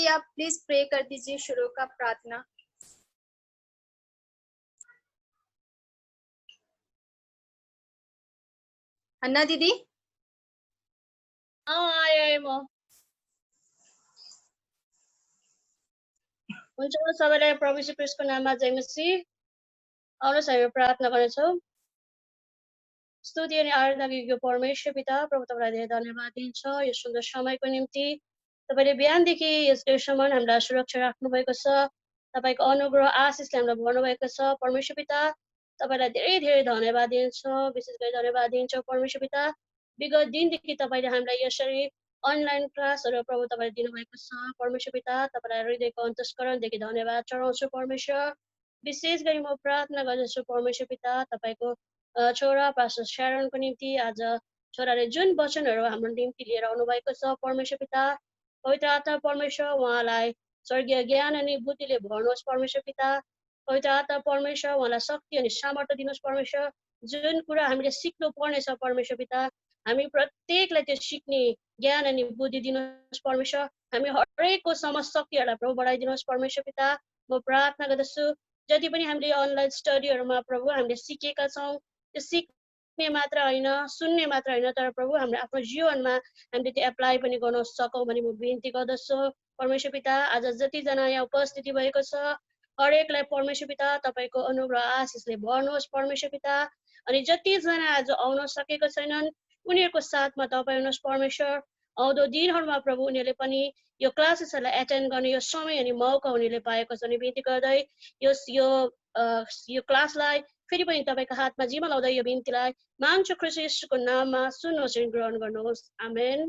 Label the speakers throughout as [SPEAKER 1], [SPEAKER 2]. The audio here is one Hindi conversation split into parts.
[SPEAKER 1] जी आप प्लीज प्रे कर दीजिए शुरू का प्रार्थना। अन्ना दीदी।
[SPEAKER 2] आए म हुन्छ सबैलाई प्रभु यीशु ख्रीष्टको नाममा जय मसीह। आउनुहोस् हामी प्रार्थना गर्नेछौँ। स्तुति अनि आराधना योग्य परमेश्वर पिता प्रभु तपाईँलाई धेरै धन्यवाद दिन्छ यो सुन्दर समयको निम्ति। तपाईँले बिहानदेखि यससम्म हामीलाई सुरक्षा राख्नुभएको छ। तपाईँको अनुग्रह आशिषले हामीलाई भन्नुभएको छ। परमेश्वर पिता तपाईँलाई धेरै धेरै धन्यवाद दिन्छ, विशेष गरी धन्यवाद दिन्छ परमेश्वर पिता। विगत दिनदेखि तपाईँले हामीलाई यसरी अनलाइन क्लासहरू प्रभु तपाईँले दिनुभएको छ। परमेश्वर पिता तपाईँलाई हृदयको अन्तस्करणदेखि धन्यवाद चढाउँछु परमेश्वर। विशेष गरी म प्रार्थना गर्दछु परमेश्वर पिता तपाईँको छोरा पास्टर श्यारोनको निम्ति आज छोराले जुन वचनहरू हाम्रो निम्ति लिएर आउनुभएको छ परमेश्वर पिता पवित्र आत्मा परमेश्वर उहाँलाई स्वर्गीय ज्ञान अनि बुद्धिले भर्नुहोस् परमेश्वर पिता। पवित्र आत्मा परमेश्वर उहाँलाई शक्ति अनि सामर्थ्य दिनुहोस् परमेश्वर। जुन कुरा हामीले सिक्नु पर्नेछ परमेश्वर पिता हामी प्रत्येकलाई त्यो सिक्ने ज्ञान अनि बुद्धि दिनुहोस् परमेश्वर। हामी हरेकको समशक्तिहरूलाई प्रभु बढाइदिनुहोस् परमेश्वर पिता। म प्रार्थना गर्दछु जति पनि हामीले अनलाइन स्टडीहरूमा प्रभु हामीले सिकेका छौँ त्यो सिक्ने मात्र होइन, सुन्ने मात्र होइन, तर प्रभु हामीले आफ्नो जीवनमा हामीले त्यो एप्लाई पनि गर्न सकौँ भने म बिन्ती गर्दछु परमेश्वर पिता। आज जतिजना यहाँ उपस्थिति भएको छ हरेकलाई परमेश्वर पिता तपाईँको अनुग्रह आशिषले भर्नुहोस् परमेश्वर पिता। अनि जतिजना आज आउन सकेको छैनन् उनीहरूको साथमा तपाईँ हुनुहोस् परमेश्वर। आउँदो दिनहरूमा प्रभु उनीहरूले पनि यो क्लासेसहरूलाई एटेन्ड गर्ने यो समय अनि मौका उनीहरूले पाएको छ भने बिन्ती गर्दै यो क्लासलाई फेरि पनि तपाईँको हातमा जिम्मा लाउँदै यो बिन्तीलाई माग्छु ख्रीष्ट येशूको नाममा सुन्नुहोस् अनि ग्रहण गर्नुहोस्। आमेन।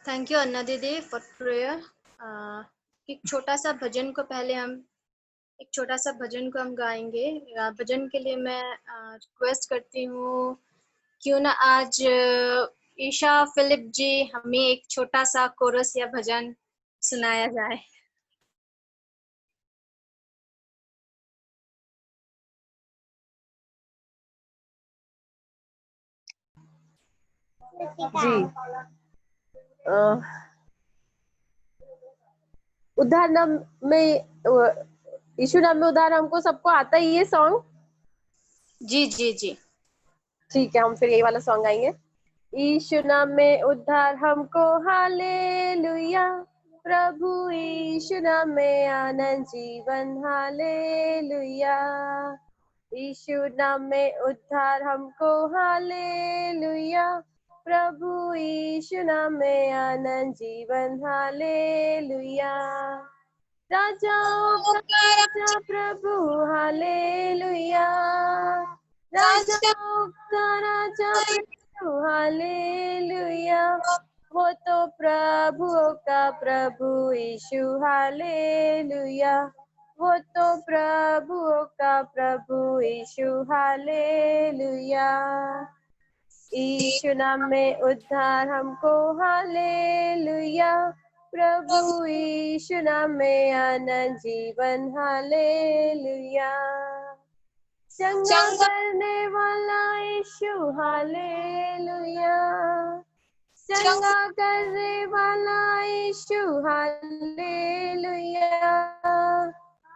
[SPEAKER 1] थैंक यू अन्ना दीदी फॉर प्रेयर। एक छोटा सा भजन को हम गाएंगे। भजन के लिए मैं रिक्वेस्ट करती हूँ क्यों ना आज ईशा फिलिप जी हमें एक छोटा सा कोरस या भजन सुनाया जाए।
[SPEAKER 3] जी उद्धार नाम में यीशु नाम में उद्धार हमको सबको आता है ये सॉन्ग।
[SPEAKER 1] जी जी जी
[SPEAKER 3] ठीक है हम फिर यही वाला सॉन्ग गाएंगे। यीशु नाम में उद्धार हमको हालेलुया, प्रभु यीशु नाम में आनंद जीवन हालेलुया। यीशु नाम में उद्धार हमको हालेलुया, प्रभु यीशु नाम में आनंद जीवन हालेलुया। राजाओं का राजा प्रभु हालेलुया, राजाओं का राजा प्रभु हालेलुया। वो तो प्रभुओं का प्रभु यीशु हालेलुया, वो तो प्रभुओं का प्रभु यीशु हालेलुया। यीशु नाम में उद्धार हमको हालेलुया, प्रभु यीशु नाम में आनंद जीवन हालेलुया। चंगा करने वाला यीशु हालेलुया, चंगा करने वाला यीशु हालेलुया,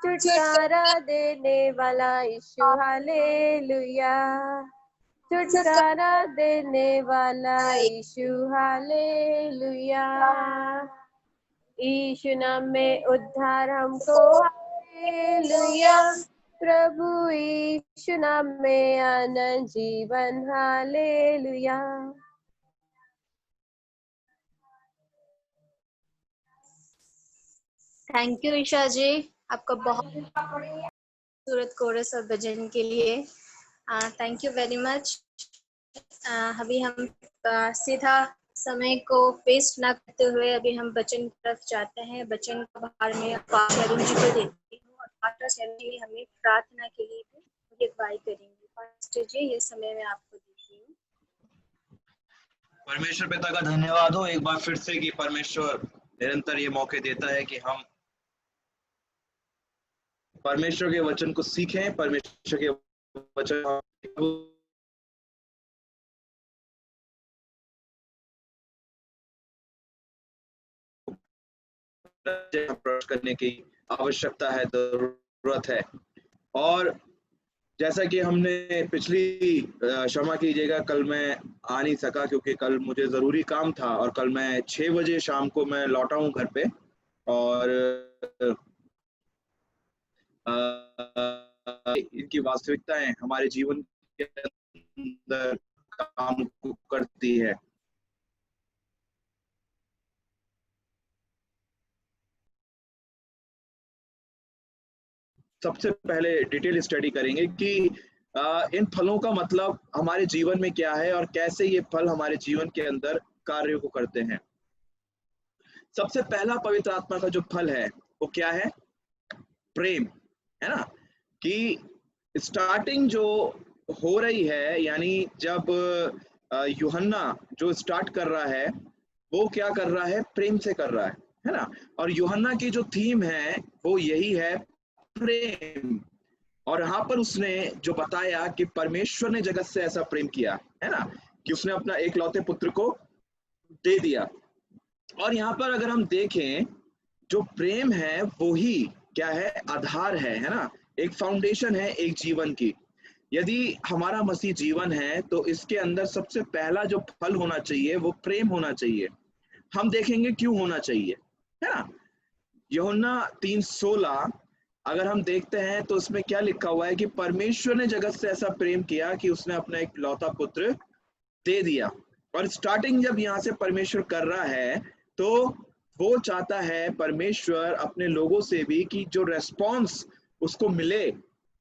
[SPEAKER 3] छुटकारा देने वाला यीशु हालेलुया, छुटकारा देने वाला यीशु हालेलुया। यीशु नाम में उद्धार हमको हालेलुया, प्रभु यीशु नाम में आनंद जीवन हालेलुया।
[SPEAKER 1] थैंक यू ईशा जी आपका बहुत खूबसूरत कोरस और भजन के लिए। Thank you very much. अभी हम सीधा समय को वेस्ट ना करते हुए अभी हम वचन की तरफ जाते हैं। वचन का बाहर में पास्टर अरुण जी को देती हूँ और पास्टर अरुण जी हमें प्रार्थना के लिए भी अगुवाई करेंगे। पास्टर जी ये समय मैं आपको देती हूँ।
[SPEAKER 4] परमेश्वर पिता का धन्यवाद हो एक बार फिर से कि परमेश्वर निरंतर ये मौके देता है कि हम परमेश्वर के वचन को सीखें, परमेश्वर के वचन प्रवेश करने की आवश्यकता है, जरूरत है। और जैसा कि हमने पिछली क्षमा कीजिएगा, कल मैं आ नहीं सका क्योंकि कल मुझे ज़रूरी काम था और कल मैं 6 बजे शाम को मैं लौटा हूँ घर पे। और इनकी वास्तविकताएं हमारे जीवन के अंदर काम करती है। सबसे पहले डिटेल स्टडी करेंगे कि इन फलों का मतलब हमारे जीवन में क्या है और कैसे ये फल हमारे जीवन के अंदर कार्य को करते हैं। सबसे पहला पवित्र आत्मा का जो फल है वो क्या है? प्रेम, है ना। कि स्टार्टिंग जो हो रही है, यानी जब यूहन्ना जो स्टार्ट कर रहा है वो क्या कर रहा है? प्रेम से कर रहा है ना। और यूहन्ना की जो थीम है वो यही है, प्रेम। और यहाँ पर उसने जो बताया कि परमेश्वर ने जगत से ऐसा प्रेम किया, है ना, कि उसने अपना एकलौते पुत्र को दे दिया। और यहाँ पर अगर हम देखें, जो प्रेम है वो ही क्या है? आधार है ना, एक फाउंडेशन है एक जीवन की। यदि हमारा मसीह जीवन है तो इसके अंदर सबसे पहला जो फल होना चाहिए वो प्रेम होना चाहिए। हम देखेंगे क्यों होना चाहिए, है ना। यूहन्ना 3:16 अगर हम देखते हैं तो उसमें क्या लिखा हुआ है कि परमेश्वर ने जगत से ऐसा प्रेम किया कि उसने अपना एक लौता पुत्र दे दिया। और स्टार्टिंग जब यहाँ से परमेश्वर कर रहा है तो वो चाहता है परमेश्वर अपने लोगों से भी कि जो रेस्पॉन्स उसको मिले,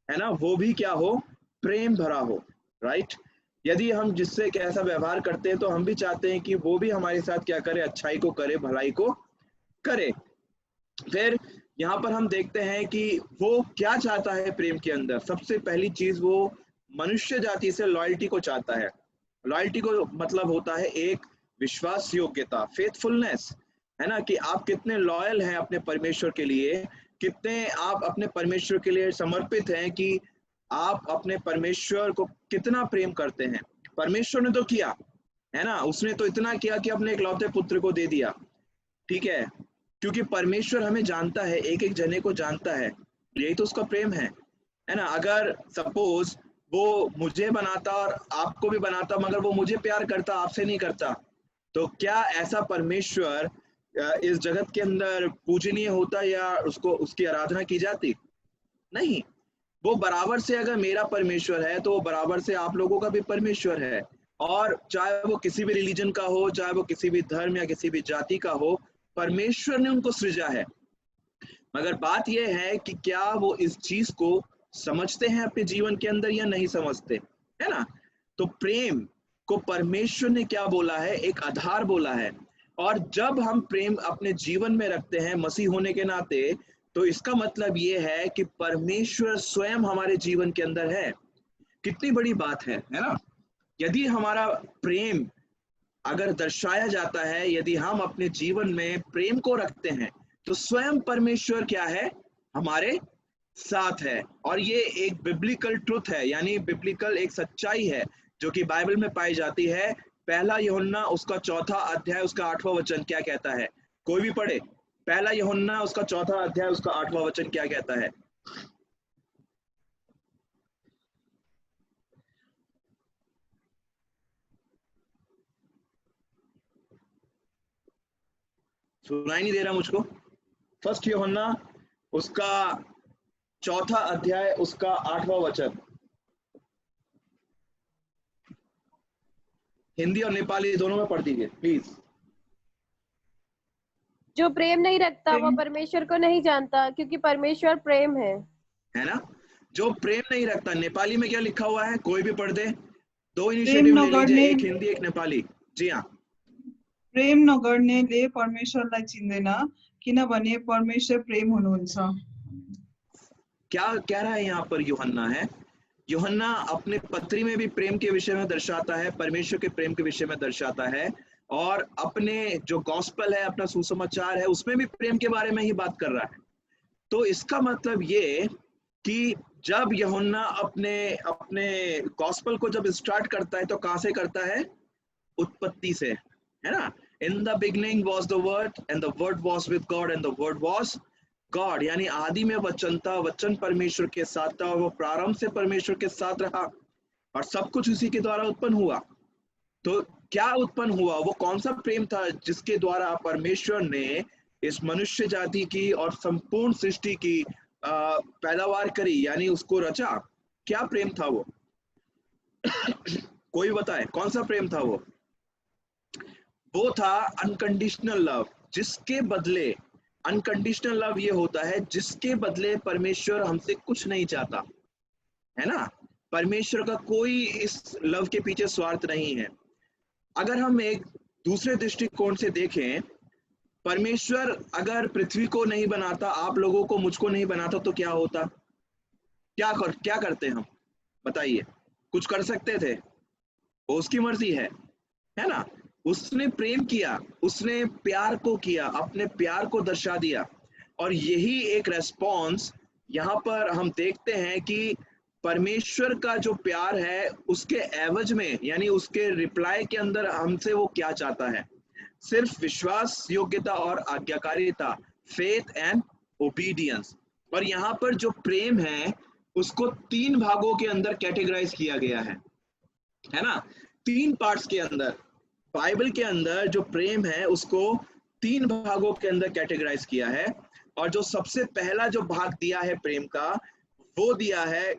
[SPEAKER 4] है ना, वो भी क्या हो? प्रेम भरा हो, राइट। यदि हम जिससे कैसा व्यवहार करते हैं तो हम भी चाहते हैं कि वो भी हमारे साथ क्या करे? अच्छाई को करे, भलाई को करे। फिर यहाँ पर हम देखते हैं कि वो क्या चाहता है प्रेम के अंदर। सबसे पहली चीज वो मनुष्य जाति से लॉयल्टी को चाहता है। लॉयल्टी को मतलब होता है एक विश्वास योग्यता, फेथफुलनेस, है ना, कि आप कितने लॉयल हैं अपने परमेश्वर के लिए, कितने आप अपने परमेश्वर के लिए समर्पित हैं, कि आप अपने परमेश्वर को कितना प्रेम करते हैं। परमेश्वर ने तो किया, है ना, उसने तो इतना किया कि अपने इकलौते पुत्र को दे दिया, ठीक है, क्योंकि परमेश्वर हमें जानता है, एक एक जने को जानता है। यही तो उसका प्रेम है ना। अगर सपोज वो मुझे बनाता और आपको भी बनाता मगर वो मुझे प्यार करता, आपसे नहीं करता, तो क्या ऐसा परमेश्वर इस जगत के अंदर पूजनीय होता या उसको उसकी आराधना की जाती? नहीं। वो बराबर से अगर मेरा परमेश्वर है तो वो बराबर से आप लोगों का भी परमेश्वर है। और चाहे वो किसी भी रिलीजन का हो, चाहे वो किसी भी धर्म या किसी भी जाति का हो, परमेश्वर ने उनको सृजा है। मगर बात यह है कि क्या वो इस चीज को समझते हैं अपने जीवन के अंदर या नहीं समझते, है ना। तो प्रेम को परमेश्वर ने क्या बोला है? एक आधार बोला है। और जब हम प्रेम अपने जीवन में रखते हैं मसीह होने के नाते, तो इसका मतलब ये है कि परमेश्वर स्वयं हमारे जीवन के अंदर है। कितनी बड़ी बात है ना। यदि हमारा प्रेम अगर दर्शाया जाता है, यदि हम अपने जीवन में प्रेम को रखते हैं, तो स्वयं परमेश्वर क्या है? हमारे साथ है। और ये एक बिब्लिकल ट्रुथ है, यानी बिब्लिकल एक सच्चाई है जो कि बाइबल में पाई जाती है। पहला यूहन्ना उसका 4 अध्याय उसका 8वां वचन क्या कहता है? कोई भी पढ़े, पहला यूहन्ना उसका 4 अध्याय उसका 8वां वचन क्या कहता है? सुनाई नहीं दे रहा मुझको? फर्स्ट यूहन्ना उसका 4 अध्याय उसका 8वां वचन। हिंदी और नेपाली दोनों में पढ़ दीजिए प्लीज।
[SPEAKER 3] जो प्रेम नहीं रखता वो परमेश्वर को नहीं जानता, क्योंकि परमेश्वर प्रेम है
[SPEAKER 4] ना। जो प्रेम नहीं रखता, नेपाली में क्या लिखा हुआ है? कोई भी पढ़ दे। 2 इनिशिएटिव ले लीजिए, एक हिंदी एक नेपाली। जी हाँ।
[SPEAKER 5] प्रेम नगर्नेले परमेश्वरलाई चिन्दैन, किनभने परमेश्वर प्रेम हुनुहुन्छ।
[SPEAKER 4] क्या कह रहा है यहाँ पर यूहन्ना? है यूहन्ना अपने पत्री में भी प्रेम के विषय में दर्शाता है, परमेश्वर के प्रेम के विषय में दर्शाता है, और अपने जो गॉस्पेल है, अपना सुसमाचार है, उसमें भी प्रेम के बारे में ही बात कर रहा है। तो इसका मतलब ये कि जब यूहन्ना अपने अपने गॉस्पेल को जब स्टार्ट करता है तो कहां से करता है? उत्पत्ति से, है ना। In the beginning was the word and the word was with God and the word was God, यानी आदि में वचन था, वचन परमेश्वर के साथ था और वो प्रारंभ से परमेश्वर के साथ रहा और सब कुछ उसी के द्वारा उत्पन्न हुआ। तो क्या उत्पन्न हुआ? वो कौन सा प्रेम था जिसके द्वारा परमेश्वर ने इस मनुष्य जाति की और संपूर्ण सृष्टि की पैदावार करी, यानी उसको रचा? क्या प्रेम था वो? कोई बताए कौन सा प्रेम था वो? वो था अनकंडीशनल लव, जिसके बदले, अनकंडीशनल लव ये होता है जिसके बदले परमेश्वर हमसे कुछ नहीं चाहता, है ना। परमेश्वर का कोई इस लव के पीछे स्वार्थ नहीं है। अगर हम एक दूसरे दृष्टिकोण से देखें, परमेश्वर अगर पृथ्वी को नहीं बनाता, आप लोगों को, मुझको नहीं बनाता, तो क्या होता? क्या करते हम? बताइए। कुछ कर सकते थे? वो उसकी मर्जी है ना। उसने प्रेम किया, उसने प्यार को किया, अपने प्यार को दर्शा दिया और यही एक रेस्पॉन्स यहाँ पर हम देखते हैं कि परमेश्वर का जो प्यार है उसके एवज में, यानी उसके रिप्लाई के अंदर हमसे वो क्या चाहता है? सिर्फ विश्वास, योग्यता और आज्ञाकारिता, फेथ एंड ओबीडियंस। और यहाँ पर जो प्रेम है उसको 3 भागों के अंदर कैटेगराइज किया गया है ना, 3 पार्ट्स के अंदर। बाइबल के अंदर जो प्रेम है उसको 3 भागों के अंदर कैटेगराइज किया है और जो सबसे पहला जो भाग दिया है प्रेम का, वो दिया है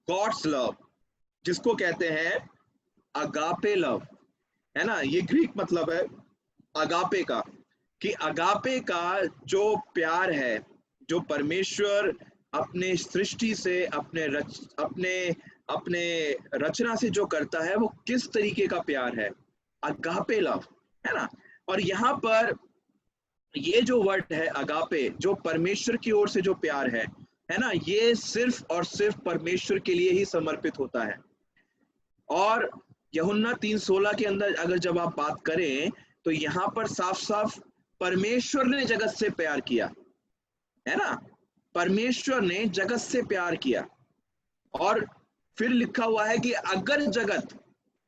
[SPEAKER 4] गॉड्स लव, जिसको कहते हैं अगापे लव, है ना। ये ग्रीक मतलब है अगापे का, कि अगापे का जो प्यार है, जो परमेश्वर अपने सृष्टि से, अपने रचना से जो करता है, वो किस तरीके का प्यार है, अगापे लव, है ना। और यहाँ पर ये जो वर्ड है अगापे, जो परमेश्वर की ओर से जो प्यार है ना, ये सिर्फ और सिर्फ परमेश्वर के लिए ही समर्पित होता है। और यूहन्ना 3:16 के अंदर अगर जब आप बात करें तो यहाँ पर साफ साफ परमेश्वर ने जगत से प्यार किया, है ना। परमेश्वर ने जगत से प्यार किया और फिर लिखा हुआ है कि अगर जगत,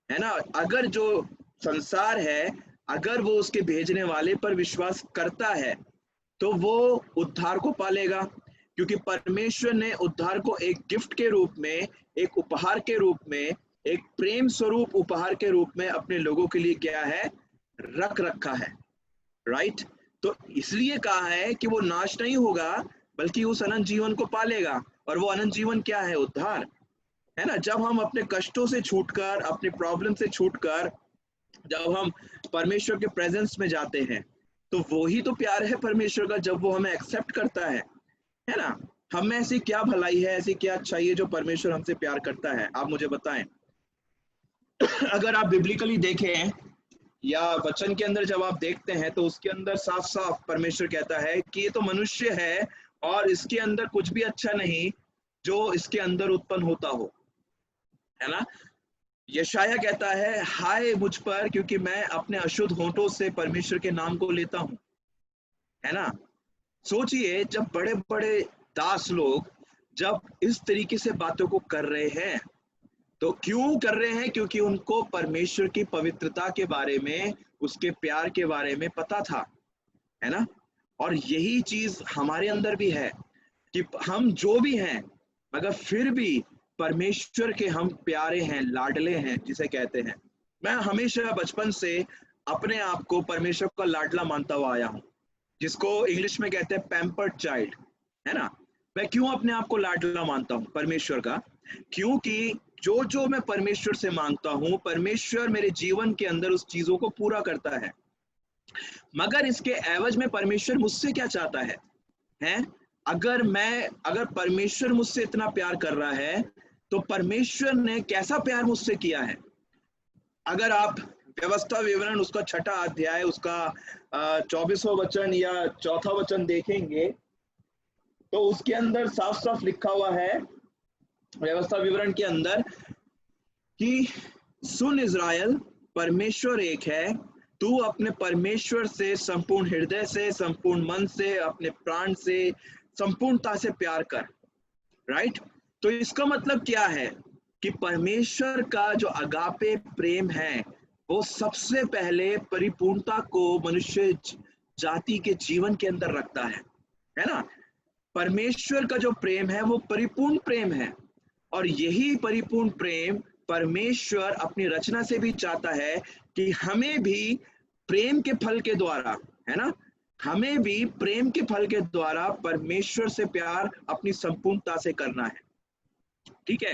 [SPEAKER 4] है ना, अगर जो संसार है, अगर वो उसके भेजने वाले पर विश्वास करता है तो वो उद्धार को पालेगा, क्योंकि परमेश्वर ने उद्धार को एक गिफ्ट के रूप में, एक उपहार के रूप में, एक प्रेम स्वरूप उपहार के रूप में अपने लोगों के लिए क्या है, रखा है, राइट। तो इसलिए कहा है कि वो नाश नहीं होगा बल्कि उस अनंत जीवन को पालेगा। और वो अनंत जीवन क्या है? उद्धार, है ना। जब हम अपने कष्टों से छूटकर, अपने प्रॉब्लम से छूटकर जब हम परमेश्वर के प्रेजेंस में जाते हैं तो वो ही तो प्यार है परमेश्वर का, जब वो हमें एक्सेप्ट करता है ना। हम में ऐसी क्या भलाई है, ऐसी क्या अच्छाई है जो परमेश्वर हमसे प्यार करता है? आप मुझे बताएं। अगर आप बिब्लिकली देखें या वचन के अंदर जब आप देखते हैं तो उसके अंदर साफ साफ परमेश्वर कहता है कि ये तो मनुष्य है और इसके अंदर कुछ भी अच्छा नहीं जो इसके अंदर उत्पन्न होता हो, है ना। यशाया कहता है, हाय मुझ पर, क्योंकि मैं अपने अशुद्ध होंठों से परमेश्वर के नाम को लेता हूं, है ना। सोचिए, जब बड़े बड़े दास लोग जब इस तरीके से बातों को कर रहे हैं तो क्यों कर रहे हैं? क्योंकि उनको परमेश्वर की पवित्रता के बारे में, उसके प्यार के बारे में पता था, है ना। और यही चीज हमारे अंदर भी है कि हम जो भी हैं मगर फिर भी परमेश्वर के हम प्यारे हैं, लाडले हैं जिसे कहते हैं। मैं हमेशा बचपन से अपने आप को परमेश्वर का लाडला मानता हुआ आया हूँ, जिसको इंग्लिश में कहते हैं पैम्पर्ड चाइल्ड, है ना। मैं क्यों अपने आप को लाडला मानता हूँ परमेश्वर का? क्योंकि जो मैं परमेश्वर से मांगता हूँ, परमेश्वर मेरे जीवन के अंदर उस चीजों को पूरा करता है। मगर इसके एवज में परमेश्वर मुझसे क्या चाहता है? अगर परमेश्वर मुझसे इतना प्यार कर रहा है तो परमेश्वर ने कैसा प्यार मुझसे किया है? अगर आप व्यवस्था विवरण उसका 6ठा अध्याय उसका 24वां वचन या 4था वचन देखेंगे तो उसके अंदर साफ साफ लिखा हुआ है व्यवस्था विवरण के अंदर कि सुन इज़राइल, परमेश्वर एक है, तू अपने परमेश्वर से संपूर्ण हृदय से, संपूर्ण मन से, अपने प्राण से, संपूर्णता से प्यार कर, राइट। तो इसका मतलब क्या है कि परमेश्वर का जो अगापे प्रेम है वो सबसे पहले परिपूर्णता को मनुष्य जाति के जीवन के अंदर रखता है ना। परमेश्वर का जो प्रेम है वो परिपूर्ण प्रेम है, और यही परिपूर्ण प्रेम परमेश्वर अपनी रचना से भी चाहता है कि हमें भी प्रेम के फल के द्वारा, है ना, हमें भी प्रेम के फल के द्वारा परमेश्वर से प्यार अपनी संपूर्णता से करना है। ठीक है,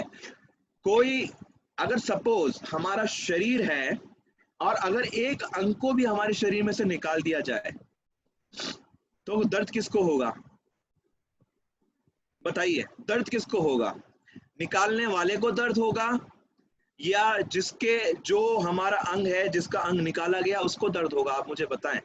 [SPEAKER 4] कोई अगर सपोज हमारा शरीर है और अगर एक अंग को भी हमारे शरीर में से निकाल दिया जाए तो दर्द किसको होगा? बताइए, दर्द किसको होगा? निकालने वाले को दर्द होगा या जिसके जो हमारा अंग है, जिसका अंग निकाला गया उसको दर्द होगा? आप मुझे बताएं।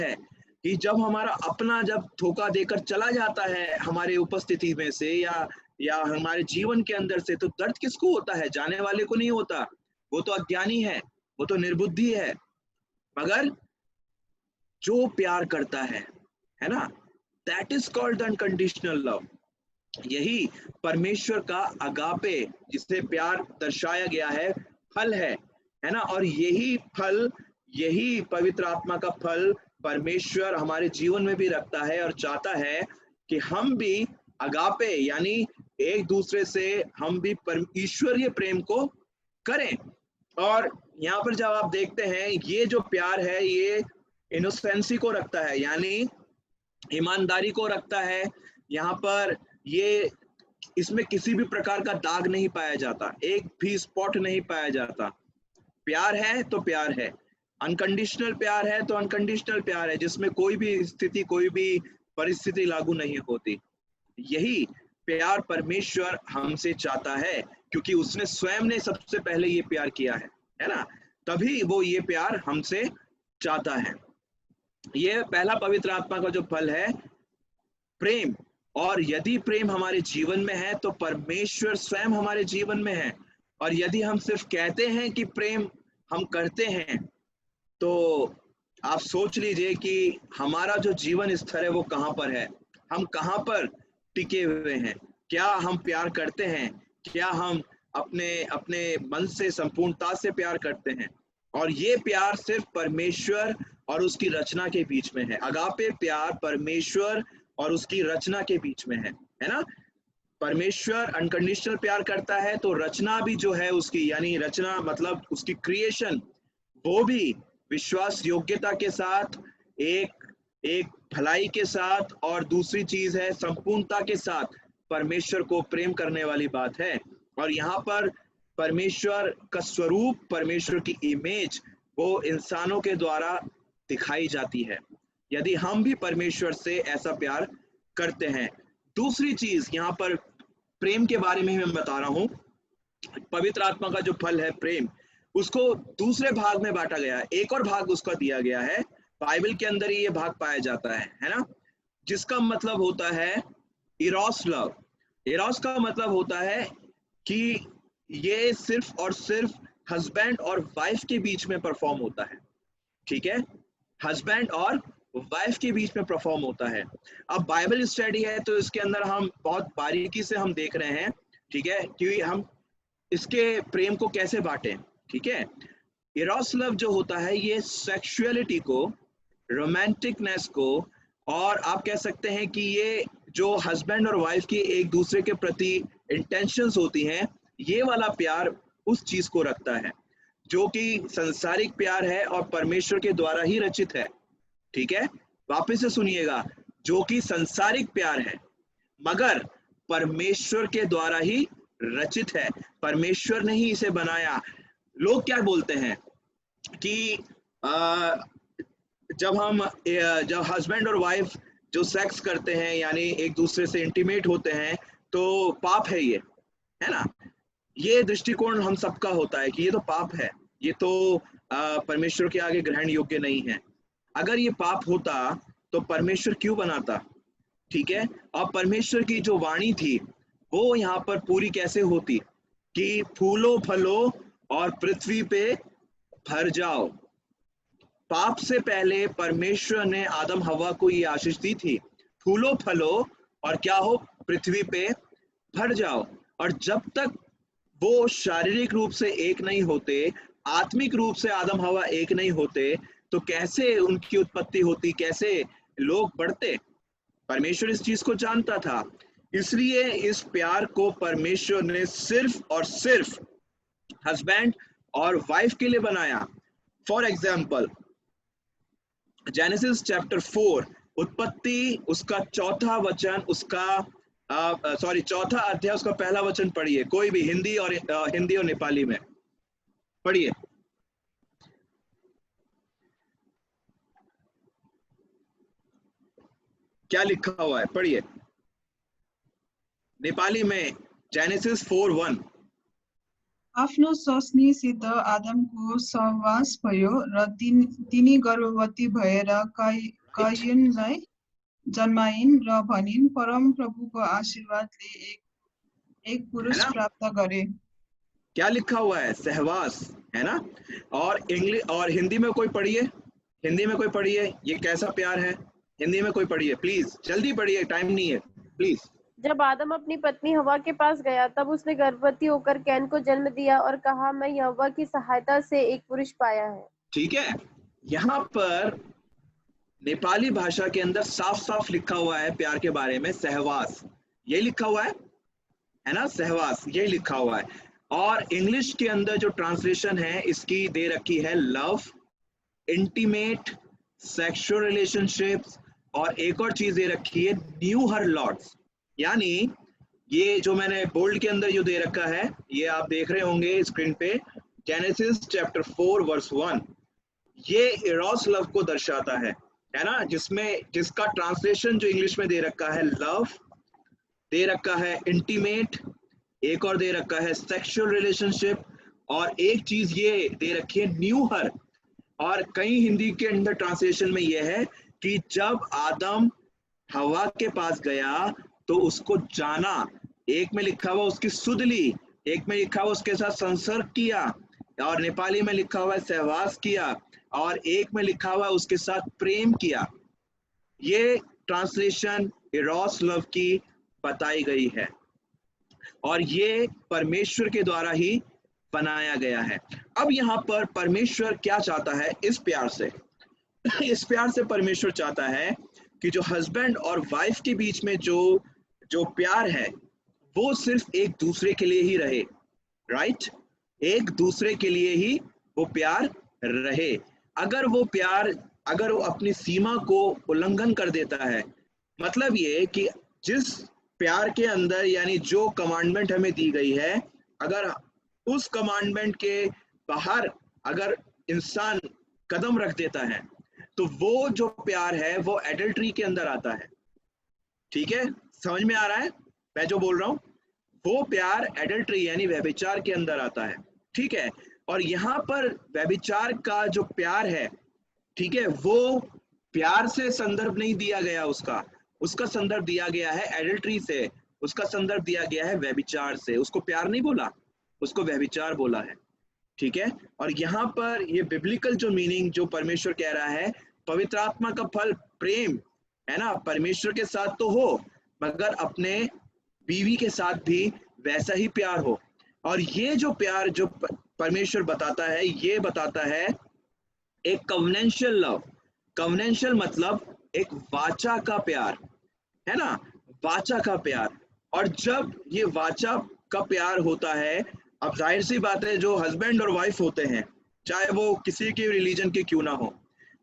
[SPEAKER 4] है कि जब हमारा अपना जब धोखा देकर चला जाता है हमारे उपस्थिति में से या हमारे जीवन के अंदर से, तो दर्द किसको होता है? जाने वाले को नहीं होता, वो तो अज्ञानी है, वो तो निर्बुद्धि है। मगर जो प्यार करता है ना, that is called unconditional love. यही परमेश्वर का अगापे, जिससे प्यार दर्शाया गया है, फल है ना। और यही फल, यही पवित्र आत्मा का फल परमेश्वर हमारे जीवन में भी रखता है और चाहता है कि हम भी अगापे यानी एक दूसरे से हम भी ईश्वरीय प्रेम को करें। और यहाँ पर जब आप देखते हैं, ये जो प्यार है ये इनोसेंसी को रखता है, यानी ईमानदारी को रखता है। यहाँ पर ये, इसमें किसी भी प्रकार का दाग नहीं पाया जाता, एक भी स्पॉट नहीं पाया जाता। प्यार है तो प्यार है, अनकंडीशनल प्यार है तो अनकंडीशनल प्यार है, जिसमें कोई भी स्थिति, कोई भी परिस्थिति लागू नहीं होती। यही प्यार परमेश्वर हमसे चाहता है, क्योंकि उसने स्वयं ने सबसे पहले ये प्यार किया है ना, तभी वो ये प्यार हमसे चाहता है। ये पहला पवित्र आत्मा का जो फल है, प्रेम। और यदि प्रेम हमारे जीवन में है तो परमेश्वर स्वयं हमारे जीवन में है। और यदि हम सिर्फ कहते हैं कि प्रेम हम करते हैं, तो आप सोच लीजिए कि हमारा जो जीवन स्तर है वो कहाँ पर है, हम कहाँ पर टिके हुए हैं। क्या हम प्यार करते हैं? क्या हम अपने अपने मन से संपूर्णता से प्यार करते हैं? और ये प्यार सिर्फ परमेश्वर और उसकी रचना के बीच में है। अगापे प्यार परमेश्वर और उसकी रचना के बीच में है ना। परमेश्वर अनकंडीशनल प्यार करता है, तो रचना भी जो है उसकी, यानी रचना मतलब उसकी क्रिएशन, वो भी विश्वास योग्यता के साथ, एक भलाई के साथ, और दूसरी चीज है संपूर्णता के साथ परमेश्वर को प्रेम करने वाली बात है। और यहाँ पर परमेश्वर का स्वरूप, परमेश्वर की इमेज, वो इंसानों के द्वारा दिखाई जाती है यदि हम भी परमेश्वर से ऐसा प्यार करते हैं। दूसरी चीज यहाँ पर प्रेम के बारे में मैं बता रहा हूं। पवित्र आत्मा का जो फल है प्रेम, उसको दूसरे भाग में बांटा गया है, एक और भाग उसका दिया गया है। बाइबल के अंदर ही ये भाग पाया जाता है ना, जिसका मतलब होता है इरोस लव। इरोस का मतलब होता है कि ये सिर्फ और सिर्फ हस्बैंड और वाइफ के बीच में परफॉर्म होता है। ठीक है, हस्बैंड और वाइफ के बीच में परफॉर्म होता है। अब बाइबल स्टडी है तो इसके अंदर हम बहुत बारीकी से हम देख रहे हैं, ठीक है, कि हम इसके प्रेम को कैसे बांटें। ठीक है, इरोस लव जो होता है ये सेक्सुअलिटी को, रोमांटिकनेस को, और आप कह सकते हैं कि ये जो हस्बैंड और वाइफ की एक दूसरे के प्रति इंटेंशंस होती हैं, ये वाला प्यार उस चीज को रखता है जो कि संसारिक प्यार है और परमेश्वर के द्वारा ही रचित है। ठीक है, वापस से सुनिएगा, जो कि संसारिक प्यार है मगर परमेश्वर के द्वारा ही रचित है, परमेश्वर ने ही इसे बनाया। लोग क्या बोलते हैं कि जब हस्बैंड और वाइफ जो सेक्स करते हैं, यानी एक दूसरे से इंटीमेट होते हैं, तो पाप है ये, है ना। ये दृष्टिकोण हम सबका होता है कि ये तो पाप है, ये तो परमेश्वर के आगे ग्रहण योग्य नहीं है। अगर ये पाप होता तो परमेश्वर क्यों बनाता, ठीक है। और परमेश्वर की जो वाणी थी वो यहाँ पर पूरी कैसे होती कि फूलो फलो और पृथ्वी पे भर जाओ। पाप से पहले परमेश्वर ने आदम हवा को ये आशीष दी थी, फूलो फलो और क्या हो, पृथ्वी पे भर जाओ। और जब तक वो शारीरिक रूप से एक नहीं होते, आत्मिक रूप से आदम हवा एक नहीं होते, तो कैसे उनकी उत्पत्ति होती, कैसे लोग बढ़ते। परमेश्वर इस चीज को जानता था, इसलिए इस प्यार को परमेश्वर ने सिर्फ और सिर्फ हस्बैंड और वाइफ के लिए बनाया। फॉर एग्जाम्पल जेनेसिस चैप्टर 4 उत्पत्ति उसका चौथा वचन, उसका चौथा अध्याय उसका पहला वचन पढ़िए, कोई भी हिंदी और नेपाली में पढ़िए। क्या लिखा हुआ है, पढ़िए नेपाली में। जेनेसिस 4:1
[SPEAKER 5] आफ्नो सस्नीसित आदमको सहवास भयो र तिनी गर्भवती भएर कयनलाई जन्माइन् र भनिन् परम प्रभुको आशीर्वादले एक पुरुष प्राप्त गरे।
[SPEAKER 4] क्या लिखा हुआ है, सहवास, है ना। और इंग्लिश और हिंदी में कोई पढ़िए, हिंदी में कोई पढ़िए, ये कैसा प्यार है, हिंदी में कोई पढ़िए प्लीज, जल्दी पढ़िए, टाइम नहीं है प्लीज।
[SPEAKER 3] जब आदम अपनी पत्नी हवा के पास गया तब उसने गर्भवती होकर कैन को जन्म दिया और कहा मैं यहोवा की सहायता से एक पुरुष पाया है।
[SPEAKER 4] ठीक है, यहाँ पर नेपाली भाषा के अंदर साफ साफ लिखा हुआ है प्यार के बारे में, सहवास, ये लिखा हुआ है ना, सहवास ये लिखा हुआ है। और इंग्लिश के अंदर जो ट्रांसलेशन है इसकी दे रखी है लव, इंटीमेट, सेक्सुअल रिलेशनशिप्स, और एक और चीज दे रखी है न्यू हर लॉर्ड्स। यानी ये जो मैंने बोल्ड के अंदर जो दे रखा है, ये आप देख रहे होंगे स्क्रीन पे, जेनेसिस चैप्टर 4 वर्स 1, ये इरोस लव को दर्शाता है ना, जिसका ट्रांसलेशन जो इंग्लिश में दे रखा है लव, दे रखा है इंटीमेट, एक और दे रखा है सेक्सुअल रिलेशनशिप, और एक चीज ये दे रखी है न्यू हर। और कई हिंदी के अंदर ट्रांसलेशन में यह है कि जब आदम हवा के पास गया तो उसको जाना, एक में लिखा हुआ उसकी सुध ली, एक में लिखा हुआ उसके साथ संसर्ग किया, और नेपाली में लिखा हुआ है सहवास किया, और एक में लिखा हुआ उसके साथ प्रेम किया। ये ट्रांसलेशन इरोस लव की बताई गई है और ये परमेश्वर के द्वारा ही बनाया गया है। अब यहाँ पर परमेश्वर क्या चाहता है इस प्यार से? इस प्यार से परमेश्वर चाहता है कि जो हस्बैंड और वाइफ के बीच में जो प्यार है वो सिर्फ एक दूसरे के लिए ही रहे, राइट? एक दूसरे के लिए ही वो प्यार रहे। अगर वो अपनी सीमा को उल्लंघन कर देता है, मतलब ये कि जिस प्यार के अंदर यानी जो कमांडमेंट हमें दी गई है, अगर उस कमांडमेंट के बाहर अगर इंसान कदम रख देता है तो वो जो प्यार है वो एडल्ट्री के अंदर आता है। ठीक है, समझ में आ रहा है मैं जो बोल रहा हूं? वो प्यार एडल्ट्री यानी व्यभिचार के अंदर आता है। ठीक है, और यहाँ पर व्यभिचार का जो प्यार है, ठीक है, वो प्यार से संदर्भ नहीं दिया गया, उसका संदर्भ दिया गया है एडल्ट्री से, उसका संदर्भ दिया गया है व्यभिचार से। उसको प्यार नहीं बोला, उसको व्यभिचार बोला है। ठीक है, और यहाँ पर ये बिब्लिकल जो मीनिंग जो परमेश्वर कह रहा है, पवित्र आत्मा का फल प्रेम है ना, परमेश्वर के साथ तो हो मगर अपने बीवी के साथ भी वैसा ही प्यार हो। और ये जो प्यार जो परमेश्वर बताता है, ये बताता है एक कवनेंशियल लव। कवनेंशियल मतलब एक वाचा का प्यार, है ना, वाचा का प्यार। और जब ये वाचा का प्यार होता है, अब जाहिर सी बात है जो हस्बैंड और वाइफ होते हैं, चाहे वो किसी के रिलीजन के क्यों ना हो,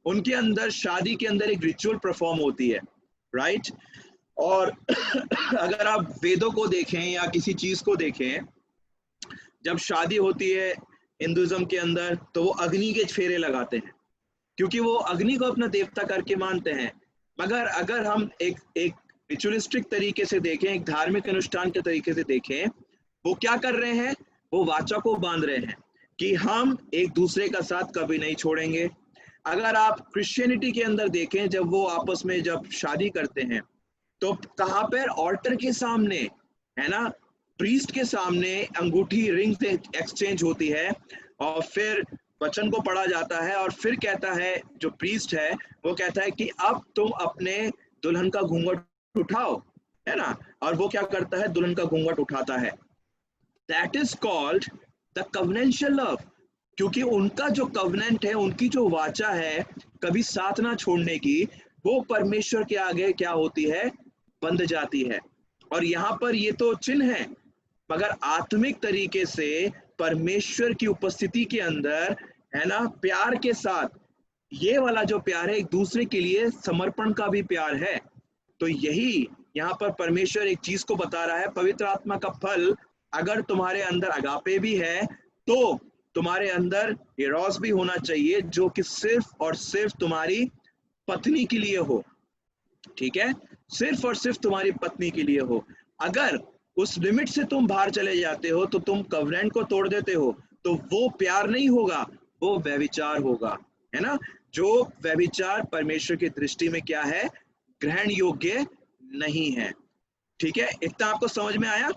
[SPEAKER 4] उनके अंदर शादी के अंदर एक रिचुअल परफॉर्म होती है, राइट? और अगर आप वेदों को देखें या किसी चीज को देखें, जब शादी होती है हिंदुइज्म के अंदर तो वो अग्नि के फेरे लगाते हैं, क्योंकि वो अग्नि को अपना देवता करके मानते हैं। मगर अगर हम एक रिचुअलिस्टिक तरीके से देखें, एक धार्मिक अनुष्ठान के तरीके से देखें, वो क्या कर रहे हैं? वो वाचा को बांध रहे हैं कि हम एक दूसरे का साथ कभी नहीं छोड़ेंगे। अगर आप क्रिश्चियनिटी के अंदर देखें, जब वो आपस में जब शादी करते हैं तो कहाँ पर ऑल्टर के सामने, है ना, प्रीस्ट के सामने अंगूठी रिंग से एक्सचेंज होती है और फिर वचन को पढ़ा जाता है और फिर कहता है जो प्रीस्ट है वो कहता है कि अब तुम अपने दुल्हन का घूंघट उठाओ, है ना, और वो क्या करता है, दुल्हन का घूंघट उठाता है। That is called the conventional love, क्योंकि उनका जो कवनेंट है, उनकी जो वाचा है कभी साथ ना छोड़ने की, वो परमेश्वर के आगे क्या होती है, बंध जाती है। और यहाँ पर ये तो चिन्ह है, मगर आत्मिक तरीके से परमेश्वर की उपस्थिति के अंदर, है ना, प्यार के साथ, ये वाला जो प्यार है एक दूसरे के लिए समर्पण का भी प्यार है। तो यही यहाँ पर परमेश्वर एक चीज को बता रहा है, पवित्र आत्मा का फल अगर तुम्हारे अंदर अगापे भी है तो तुम्हारे अंदर एरोस भी होना चाहिए, जो कि सिर्फ और सिर्फ तुम्हारी पत्नी के लिए हो। ठीक है, सिर्फ और सिर्फ तुम्हारी पत्नी के लिए हो। अगर उस लिमिट से तुम बाहर चले जाते हो तो तुम कवरेंट को तोड़ देते हो, तो वो प्यार नहीं होगा, वो व्यभिचार होगा, है ना, जो व्यभिचार परमेश्वर की दृष्टि में क्या है, ग्रहण योग्य नहीं है। ठीक है, इतना आपको समझ में आया?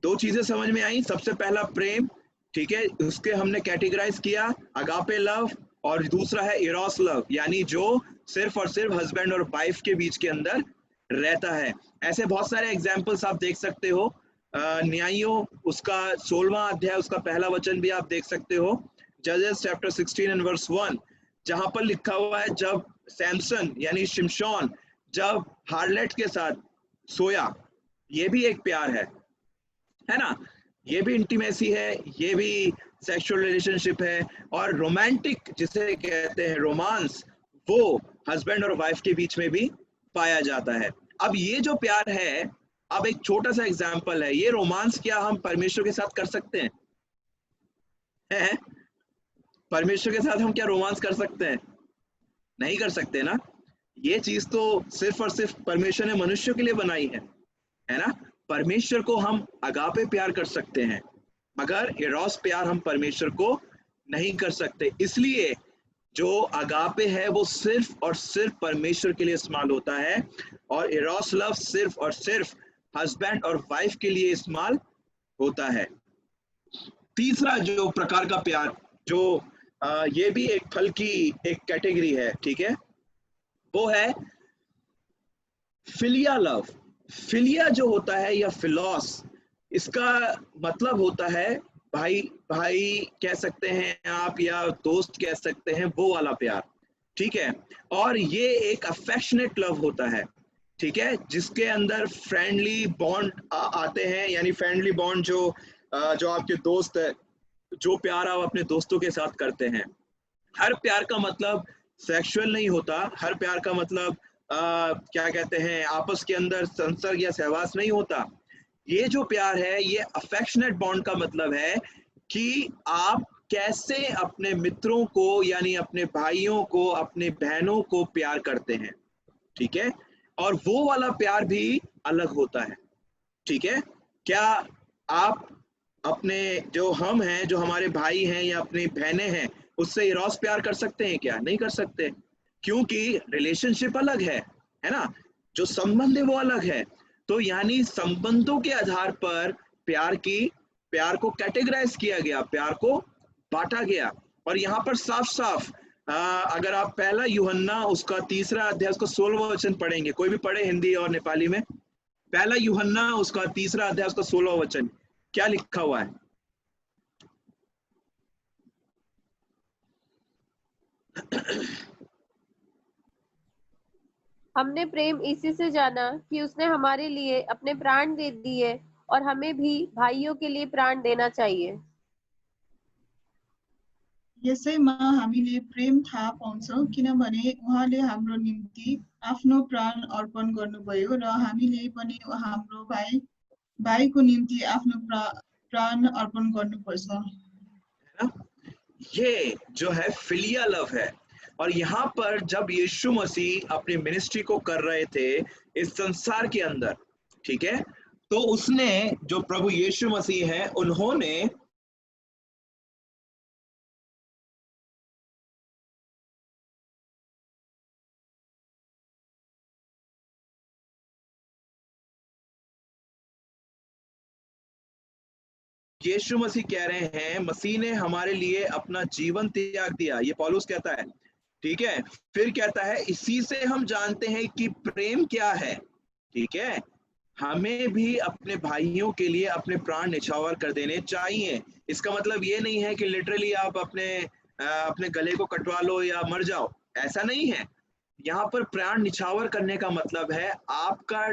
[SPEAKER 4] दो चीजें समझ में आई। सबसे पहला प्रेम, ठीक है, उसके हमने कैटेगराइज किया, अगापे लव, और दूसरा है इरोस लव, यानी जो सिर्फ और सिर्फ हस्बैंड और वाइफ के बीच के अंदर रहता है। ऐसे बहुत सारे एग्जाम्पल्स आप देख सकते हो। न्यायियों उसका 16वां अध्याय उसका पहला वचन भी आप देख सकते हो, जजेस चैप्टर 16 एंड वर्स 1, जहां पर लिखा हुआ है जब सैमसन यानी शिमशोन जब हार्लेट के साथ सोया, ये भी एक प्यार है ना, ये भी इंटीमेसी है, ये भी सेक्सुअल रिलेशनशिप है। और रोमांटिक जिसे कहते हैं रोमांस, वो हस्बैंड और वाइफ के बीच में भी पाया जाता है। अब ये जो प्यार है, अब एक छोटा सा एग्जांपल है, ये रोमांस क्या हम परमेश्वर के साथ कर सकते हैं? है? परमेश्वर के साथ हम क्या रोमांस कर सकते हैं? नहीं कर सकते ना। ये चीज तो सिर्फ और सिर्फ परमेश्वर ने मनुष्य के लिए बनाई है ना। परमेश्वर को हम अगापे प्यार कर सकते हैं, मगर एरोस प्यार हम परमेश्वर को नहीं कर सकते। इसलिए जो अगापे है वो सिर्फ और सिर्फ परमेश्वर के लिए इस्तेमाल होता है, और एरोस लव सिर्फ और सिर्फ हस्बैंड और वाइफ के लिए इस्तेमाल होता है। तीसरा जो प्रकार का प्यार, जो ये भी एक फल की एक कैटेगरी है, ठीक है, वो है फिलिया लव। फिलिया जो होता है या फिलोस, इसका मतलब होता है भाई भाई कह सकते हैं आप, या दोस्त कह सकते हैं, वो वाला प्यार। ठीक है, और ये एक अफेक्शनेट लव होता है, ठीक है, जिसके अंदर फ्रेंडली बॉन्ड आते हैं, यानी फ्रेंडली बॉन्ड जो आपके दोस्त है, जो प्यार आप अपने दोस्तों के साथ करते हैं। हर प्यार का मतलब सेक्सुअल नहीं होता, हर प्यार का मतलब क्या कहते हैं, आपस के अंदर संसर्ग या सहवास नहीं होता। ये जो प्यार है, ये अफेक्शनेट बॉन्ड का मतलब है कि आप कैसे अपने मित्रों को, यानी अपने भाइयों को, अपने बहनों को प्यार करते हैं। ठीक है, और वो वाला प्यार भी अलग होता है। ठीक है, क्या आप अपने जो हम हैं, जो हमारे भाई हैं या अपनी बहनें हैं, उससे इरोस प्यार कर सकते हैं क्या? नहीं कर सकते, क्योंकि रिलेशनशिप अलग है ना, जो संबंध है वो अलग है। तो यानी संबंधों के आधार पर प्यार को कैटेगराइज किया गया, प्यार को बांटा गया। और यहाँ पर साफ साफ अगर आप पहला यूहन्ना उसका 3रा अध्याय उसका 16वां वचन पढ़ेंगे, कोई भी पढ़े हिंदी और नेपाली में, पहला यूहन्ना उसका 3रा अध्याय उसका 16वां वचन, क्या लिखा हुआ है?
[SPEAKER 3] हमने प्रेम इसी से जाना कि उसने हमारे लिए अपने प्राण दे दिए, और हमें भी भाइयों के लिए प्राण देना चाहिए।
[SPEAKER 5] यसैमा हामीले प्रेम थाहा पाउँछौँ, किनभने उहाँले हाम्रो निम्ति आफ्नो प्राण अर्पण गर्नुभयो, र हामीले पनि हाम्रो भाइको निम्ति आफ्नो प्राण अर्पण गर्नुपर्छ।
[SPEAKER 4] ये जो है फिलिया लव है। और यहाँ पर जब यीशु मसीह अपनी मिनिस्ट्री को कर रहे थे इस संसार के अंदर, ठीक है, तो उसने, जो प्रभु यीशु मसीह है, उन्होंने यीशु मसीह कह रहे हैं, मसीह ने हमारे लिए अपना जीवन त्याग दिया, ये पौलुस कहता है, ठीक है। फिर कहता है इसी से हम जानते हैं कि प्रेम क्या है, ठीक है। हमें भी अपने भाइयों के लिए अपने प्राण निछावर कर देने चाहिए। इसका मतलब ये नहीं है कि लिटरली आप अपने गले को कटवा लो या मर जाओ, ऐसा नहीं है। यहाँ पर प्राण निछावर करने का मतलब है आपका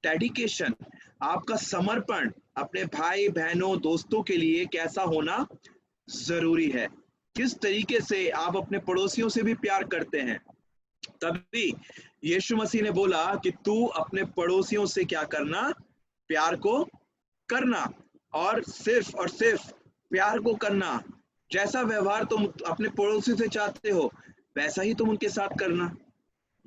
[SPEAKER 4] डेडिकेशन, आपका समर्पण अपने भाई बहनों दोस्तों के लिए कैसा होना जरूरी है, किस तरीके से आप अपने पड़ोसियों से भी प्यार करते हैं। तभी यीशु मसीह ने बोला कि तू अपने पड़ोसियों से क्या करना, प्यार को करना, और सिर्फ प्यार को करना। जैसा व्यवहार तुम अपने पड़ोसी से चाहते हो वैसा ही तुम उनके साथ करना।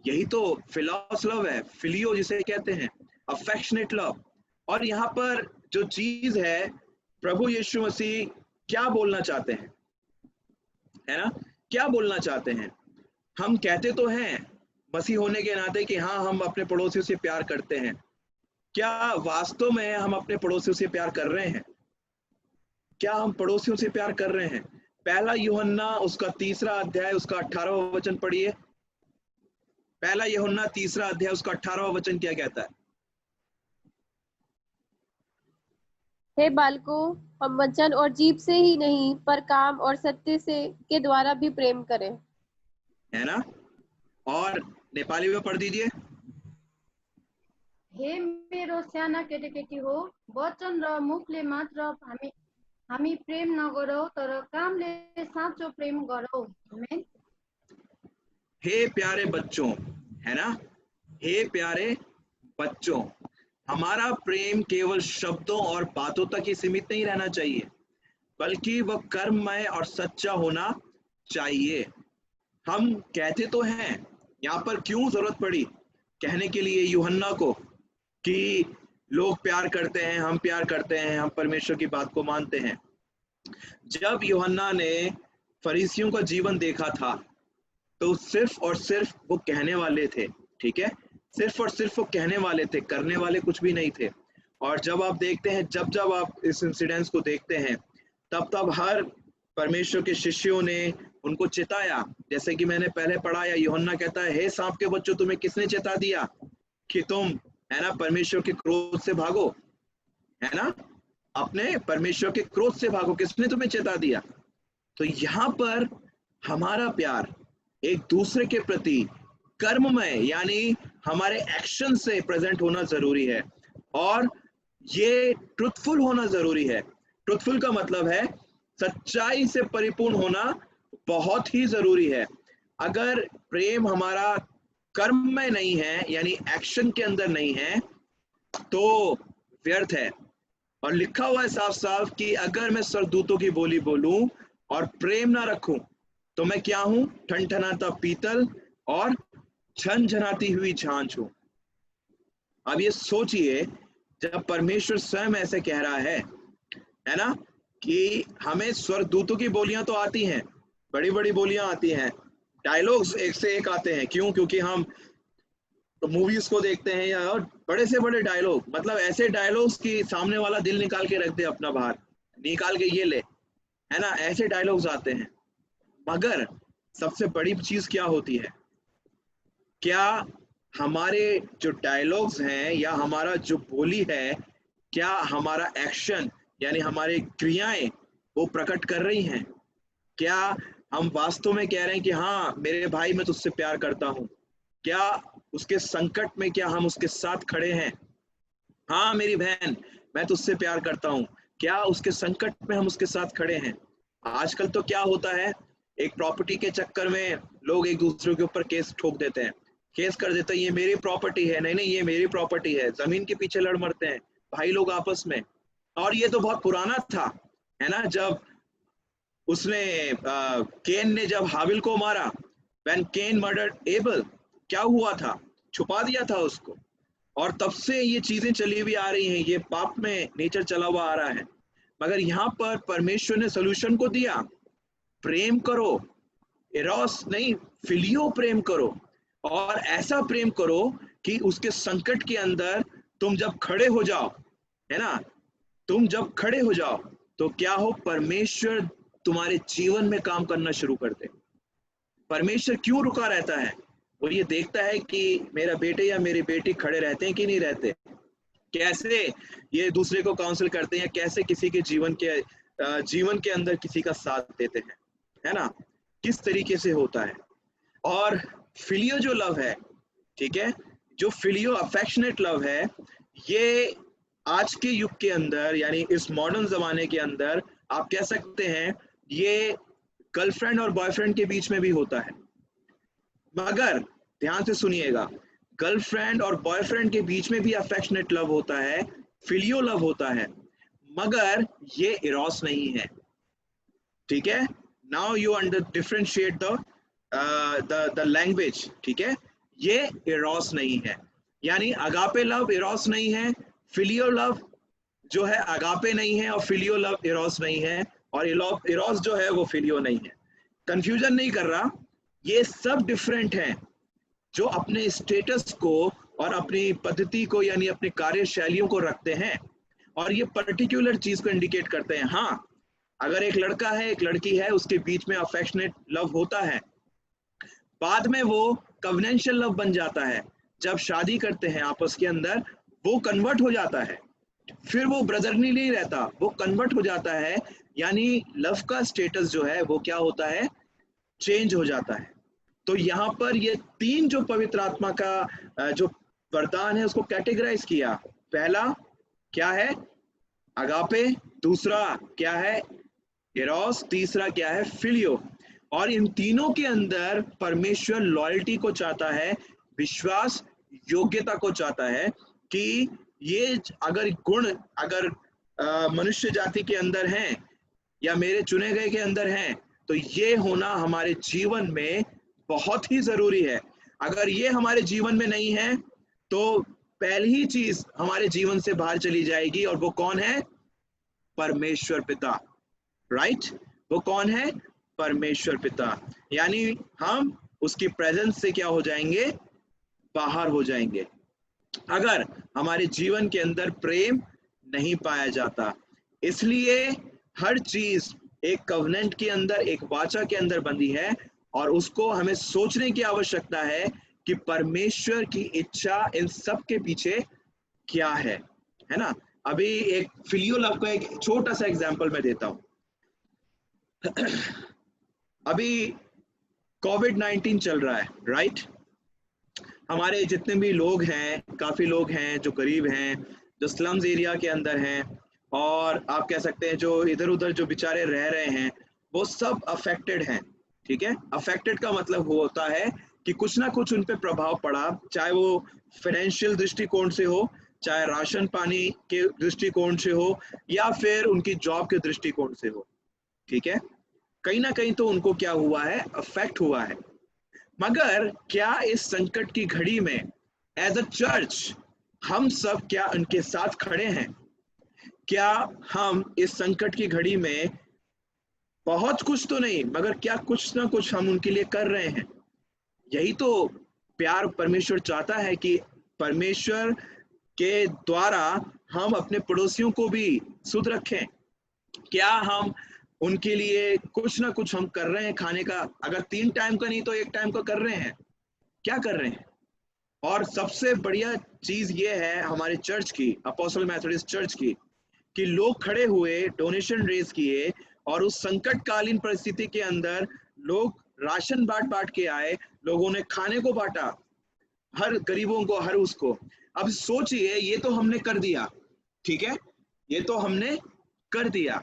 [SPEAKER 4] यही तो फिलॉस लव है, फिलियो जिसे कहते हैं, अफेक्शनेट लव। और यहाँ पर जो चीज है, प्रभु यीशु मसीह क्या बोलना चाहते हैं, है ना, क्या बोलना चाहते हैं। हम कहते तो हैं मसीह होने के नाते कि हाँ हम अपने पड़ोसियों से प्यार करते हैं, क्या वास्तव में हम अपने पड़ोसियों से प्यार कर रहे हैं? क्या हम पड़ोसियों से प्यार कर रहे हैं? पहला यूहन्ना उसका 3 अध्याय उसका 18वां वचन पढ़िए। पहला यूहन्ना 3 अध्याय उसका 18वां वचन क्या कहता है?
[SPEAKER 3] हे बालकों, हम वचन और जीभ से ही नहीं पर काम और सत्य से के द्वारा भी प्रेम करें,
[SPEAKER 4] है ना। और नेपाली में पढ़ दीजिए।
[SPEAKER 6] हे मेरो साना केटाकेटी हो, वचन र मुखले मात्र हामी प्रेम नगरौँ तर कामले साँचो प्रेम गरौँ। आमेन।
[SPEAKER 4] हे प्यारे बच्चों, है ना, हे प्यारे बच्चों, हमारा प्रेम केवल शब्दों और बातों तक ही सीमित नहीं रहना चाहिए, बल्कि वह कर्ममय और सच्चा होना चाहिए। हम कहते तो हैं, यहाँ पर क्यों जरूरत पड़ी कहने के लिए यूहन्ना को कि लोग प्यार करते हैं, हम प्यार करते हैं, हम परमेश्वर की बात को मानते हैं। जब यूहन्ना ने फरीसियों का जीवन देखा था तो सिर्फ और सिर्फ वो कहने वाले थे, ठीक है, सिर्फ और सिर्फ वो कहने वाले थे, करने वाले कुछ भी नहीं थे। और जब आप देखते हैं, जब आप इस इंसिडेंस को देखते हैं, तब हर परमेश्वर के शिष्यों ने उनको चिताया। जैसे कि मैंने पहले पढ़ा, या यूहन्ना कहता है, हे सांप के बच्चों, तुम्हें किसने चिता दिया कि तुम, है ना, परमेश्वर के क्रोध से भागो, है ना, अपने परमेश्वर के क्रोध से भागो, किसने तुम्हें चिता दिया? तो यहाँ पर हमारा प्यार एक दूसरे के प्रति कर्ममय, यानी हमारे एक्शन से प्रेजेंट होना जरूरी है, और ये ट्रुथफुल होना जरूरी है। ट्रुथफुल का मतलब है सच्चाई से परिपूर्ण होना बहुत ही जरूरी है। अगर प्रेम हमारा कर्म में नहीं है, यानी एक्शन के अंदर नहीं है, तो व्यर्थ है। और लिखा हुआ है साफ साफ कि अगर मैं स्वर्गदूतों की बोली बोलूं और प्रेम ना रखूं तो मैं क्या हूं? ठनठनाता पीतल और झनझनाती हुई झांझ हूं। अब ये सोचिए, जब परमेश्वर स्वयं ऐसे कह रहा है ना, कि हमें स्वर्गदूतों की बोलियां तो आती हैं, बड़ी बड़ी बोलियां आती हैं, डायलॉग्स एक से एक आते हैं। क्यों? क्योंकि हम तो मूवीज को देखते हैं, या और बड़े से बड़े डायलॉग, मतलब ऐसे डायलॉग्स कि सामने वाला दिल निकाल के रख दे अपना बाहर, निकाल के ये ले, है ना, ऐसे डायलॉग्स आते हैं। मगर सबसे बड़ी चीज क्या होती है? क्या हमारे जो डायलॉग्स हैं या हमारा जो बोली है, क्या हमारा एक्शन यानी हमारी क्रियाएं वो प्रकट कर रही हैं? क्या हम वास्तव में कह रहे हैं कि हाँ मेरे भाई मैं तुझसे प्यार करता हूं? क्या उसके संकट में क्या हम उसके साथ खड़े हैं? हाँ मेरी बहन मैं तुझसे प्यार करता हूं, क्या उसके संकट में हम उसके साथ खड़े हैं? आजकल तो क्या होता है, एक प्रॉपर्टी के चक्कर में लोग एक दूसरे के ऊपर केस ठोक देते हैं, केस कर देते हैं, ये मेरी प्रॉपर्टी है, नहीं ये मेरी प्रॉपर्टी है, जमीन के पीछे लड़ मरते हैं भाई लोग आपस में। और ये तो बहुत पुराना था, है ना, जब उसने केन ने जब हाबिल को मारा, when Cain murdered Abel, क्या हुआ था? छुपा दिया था उसको। और तब से ये चीजें चली हुई आ रही हैं, ये पाप में नेचर चला हुआ आ रहा है। मगर यहाँ पर परमेश्वर ने सोल्यूशन को दिया, प्रेम करो, एरोस नहीं फिलियो प्रेम करो, और ऐसा प्रेम करो कि उसके संकट के अंदर तुम जब खड़े हो जाओ, है ना, तुम जब खड़े हो जाओ तो क्या हो, परमेश्वर तुम्हारे जीवन में काम करना शुरू कर दे। परमेश्वर क्यों रुका रहता है? वो ये देखता है कि मेरा बेटे या मेरी बेटी खड़े रहते हैं कि नहीं रहते, कैसे ये दूसरे को काउंसिल करते हैं, कैसे किसी के जीवन के अंदर किसी का साथ देते हैं, है ना, किस तरीके से होता है। और फिलियो जो लव है, ठीक है, जो फिलियो अफेक्शनेट लव है, ये आज के युग के अंदर यानी इस मॉडर्न जमाने के अंदर आप कह सकते हैं ये गर्लफ्रेंड और बॉयफ्रेंड के बीच में भी होता है। मगर ध्यान से सुनिएगा, गर्लफ्रेंड और बॉयफ्रेंड के बीच में भी अफेक्शनेट लव होता है, फिलियो लव होता है, मगर ये इरोस नहीं है। ठीक है, now you under differentiate the language. ठीक है, ये इरोस नहीं है, यानी अगापे लव इरोस नहीं है, फिलियो लव जो है अगापे नहीं है, और फिलियो लव इरोस नहीं है, और इरोस जो है वो फिलियो नहीं है। कंफ्यूजन नहीं कर रहा, ये सब डिफरेंट हैं जो अपने स्टेटस को और अपनी पद्धति को यानी अपनी कार्यशैलियों को रखते हैं, और ये पर्टिकुलर चीज को इंडिकेट करते हैं। हाँ, अगर एक लड़का है एक लड़की है, उसके बीच में अफेक्शनेट लव होता है, बाद में वो कवनेंशियल लव बन जाता है, जब शादी करते हैं आपस के अंदर वो कन्वर्ट हो जाता है, फिर वो ब्रदरली नहीं रहता, वो कन्वर्ट हो जाता है, यानी लव का स्टेटस जो है वो क्या होता है, चेंज हो जाता है। तो यहाँ पर ये तीन जो पवित्र आत्मा का जो वरदान है उसको कैटेगराइज किया। पहला क्या है, अगापे, दूसरा क्या है, एरोस, तीसरा क्या है, फिलियो। और इन तीनों के अंदर परमेश्वर लॉयल्टी को चाहता है, विश्वास, योग्यता को चाहता है कि ये अगर गुण अगर मनुष्य जाति के अंदर हैं या मेरे चुने गए के अंदर हैं, तो ये होना हमारे जीवन में बहुत ही जरूरी है। अगर ये हमारे जीवन में नहीं है तो पहली ही चीज हमारे जीवन से बाहर चली जाएगी, और वो कौन है, परमेश्वर पिता। राइट, वो कौन है, परमेश्वर पिता। यानी हम उसकी प्रेजेंस से क्या हो जाएंगे, बाहर हो जाएंगे, अगर हमारे जीवन के अंदर प्रेम नहीं पाया जाता। इसलिए हर चीज एक कवनेंट के अंदर, एक वाचा के अंदर बंधी है, और उसको हमें सोचने की आवश्यकता है कि परमेश्वर की इच्छा इन सब के पीछे क्या है ना। अभी एक फिलियो लव का एक छोटा सा एग्जांपल मैं देता हूं। अभी कोविड-19 चल रहा है, राइट। हमारे जितने भी लोग हैं, काफी लोग हैं जो गरीब हैं, जो स्लम्स एरिया के अंदर हैं, और आप कह सकते हैं जो इधर उधर जो बेचारे रह रहे हैं, वो सब अफेक्टेड हैं। ठीक है, अफेक्टेड का मतलब होता है कि कुछ ना कुछ उन पे प्रभाव पड़ा, चाहे वो फाइनेंशियल दृष्टिकोण से हो, चाहे राशन पानी के दृष्टिकोण से हो, या फिर उनकी जॉब के दृष्टिकोण से हो। ठीक है, कहीं ना कहीं तो उनको क्या हुआ है, अफेक्ट हुआ है। मगर क्या इस संकट की घड़ी में एज अ चर्च हम सब क्या उनके साथ खड़े हैं? क्या हम इस संकट की घड़ी में बहुत कुछ तो नहीं, मगर क्या कुछ ना कुछ हम उनके लिए कर रहे हैं? यही तो प्यार परमेश्वर चाहता है कि परमेश्वर के द्वारा हम अपने पड़ोसियों को भी शुद्ध रखें। क्या हम उनके लिए कुछ ना कुछ हम कर रहे हैं? खाने का अगर 3 टाइम का नहीं तो 1 टाइम का कर रहे हैं, क्या कर रहे हैं? और सबसे बढ़िया चीज ये है हमारे चर्च की, अपोस्टल मेथोडिस्ट चर्च की, कि लोग खड़े हुए, डोनेशन रेज किए, और उस संकटकालीन परिस्थिति के अंदर लोग राशन बांट के आए, लोगों ने खाने को बांटा, हर गरीबों को, हर उसको। अब सोचिए, ये तो हमने कर दिया, ठीक है, ये तो हमने कर दिया,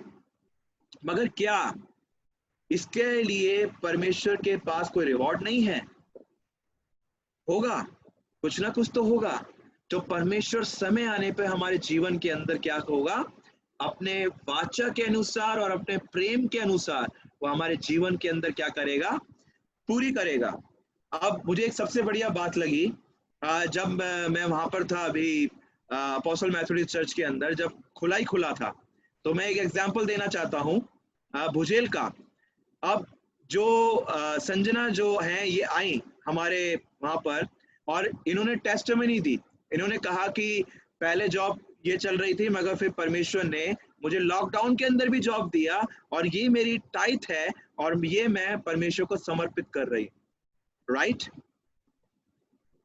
[SPEAKER 4] मगर क्या इसके लिए परमेश्वर के पास कोई रिवॉर्ड नहीं है? होगा, कुछ ना कुछ तो होगा। तो परमेश्वर समय आने पे हमारे जीवन के अंदर क्या होगा, अपने वाचा के अनुसार और अपने प्रेम के अनुसार वो हमारे जीवन के अंदर क्या करेगा, पूरी करेगा। अब मुझे एक सबसे बढ़िया बात लगी, जब मैं वहां पर था अभी अपोस्टल मेथोडिस्ट चर्च के अंदर, जब खुला था, तो मैं एक एग्जांपल देना चाहता हूँ भुजेल का। अब जो संजना जो है ये आई हमारे वहां पर और इन्होंने टेस्टिमनी दी। इन्होंने कहा कि पहले जॉब ये चल रही थी मगर फिर परमेश्वर ने मुझे लॉकडाउन के अंदर भी जॉब दिया और ये मेरी टाइट है और ये मैं परमेश्वर को समर्पित कर रही। राइट?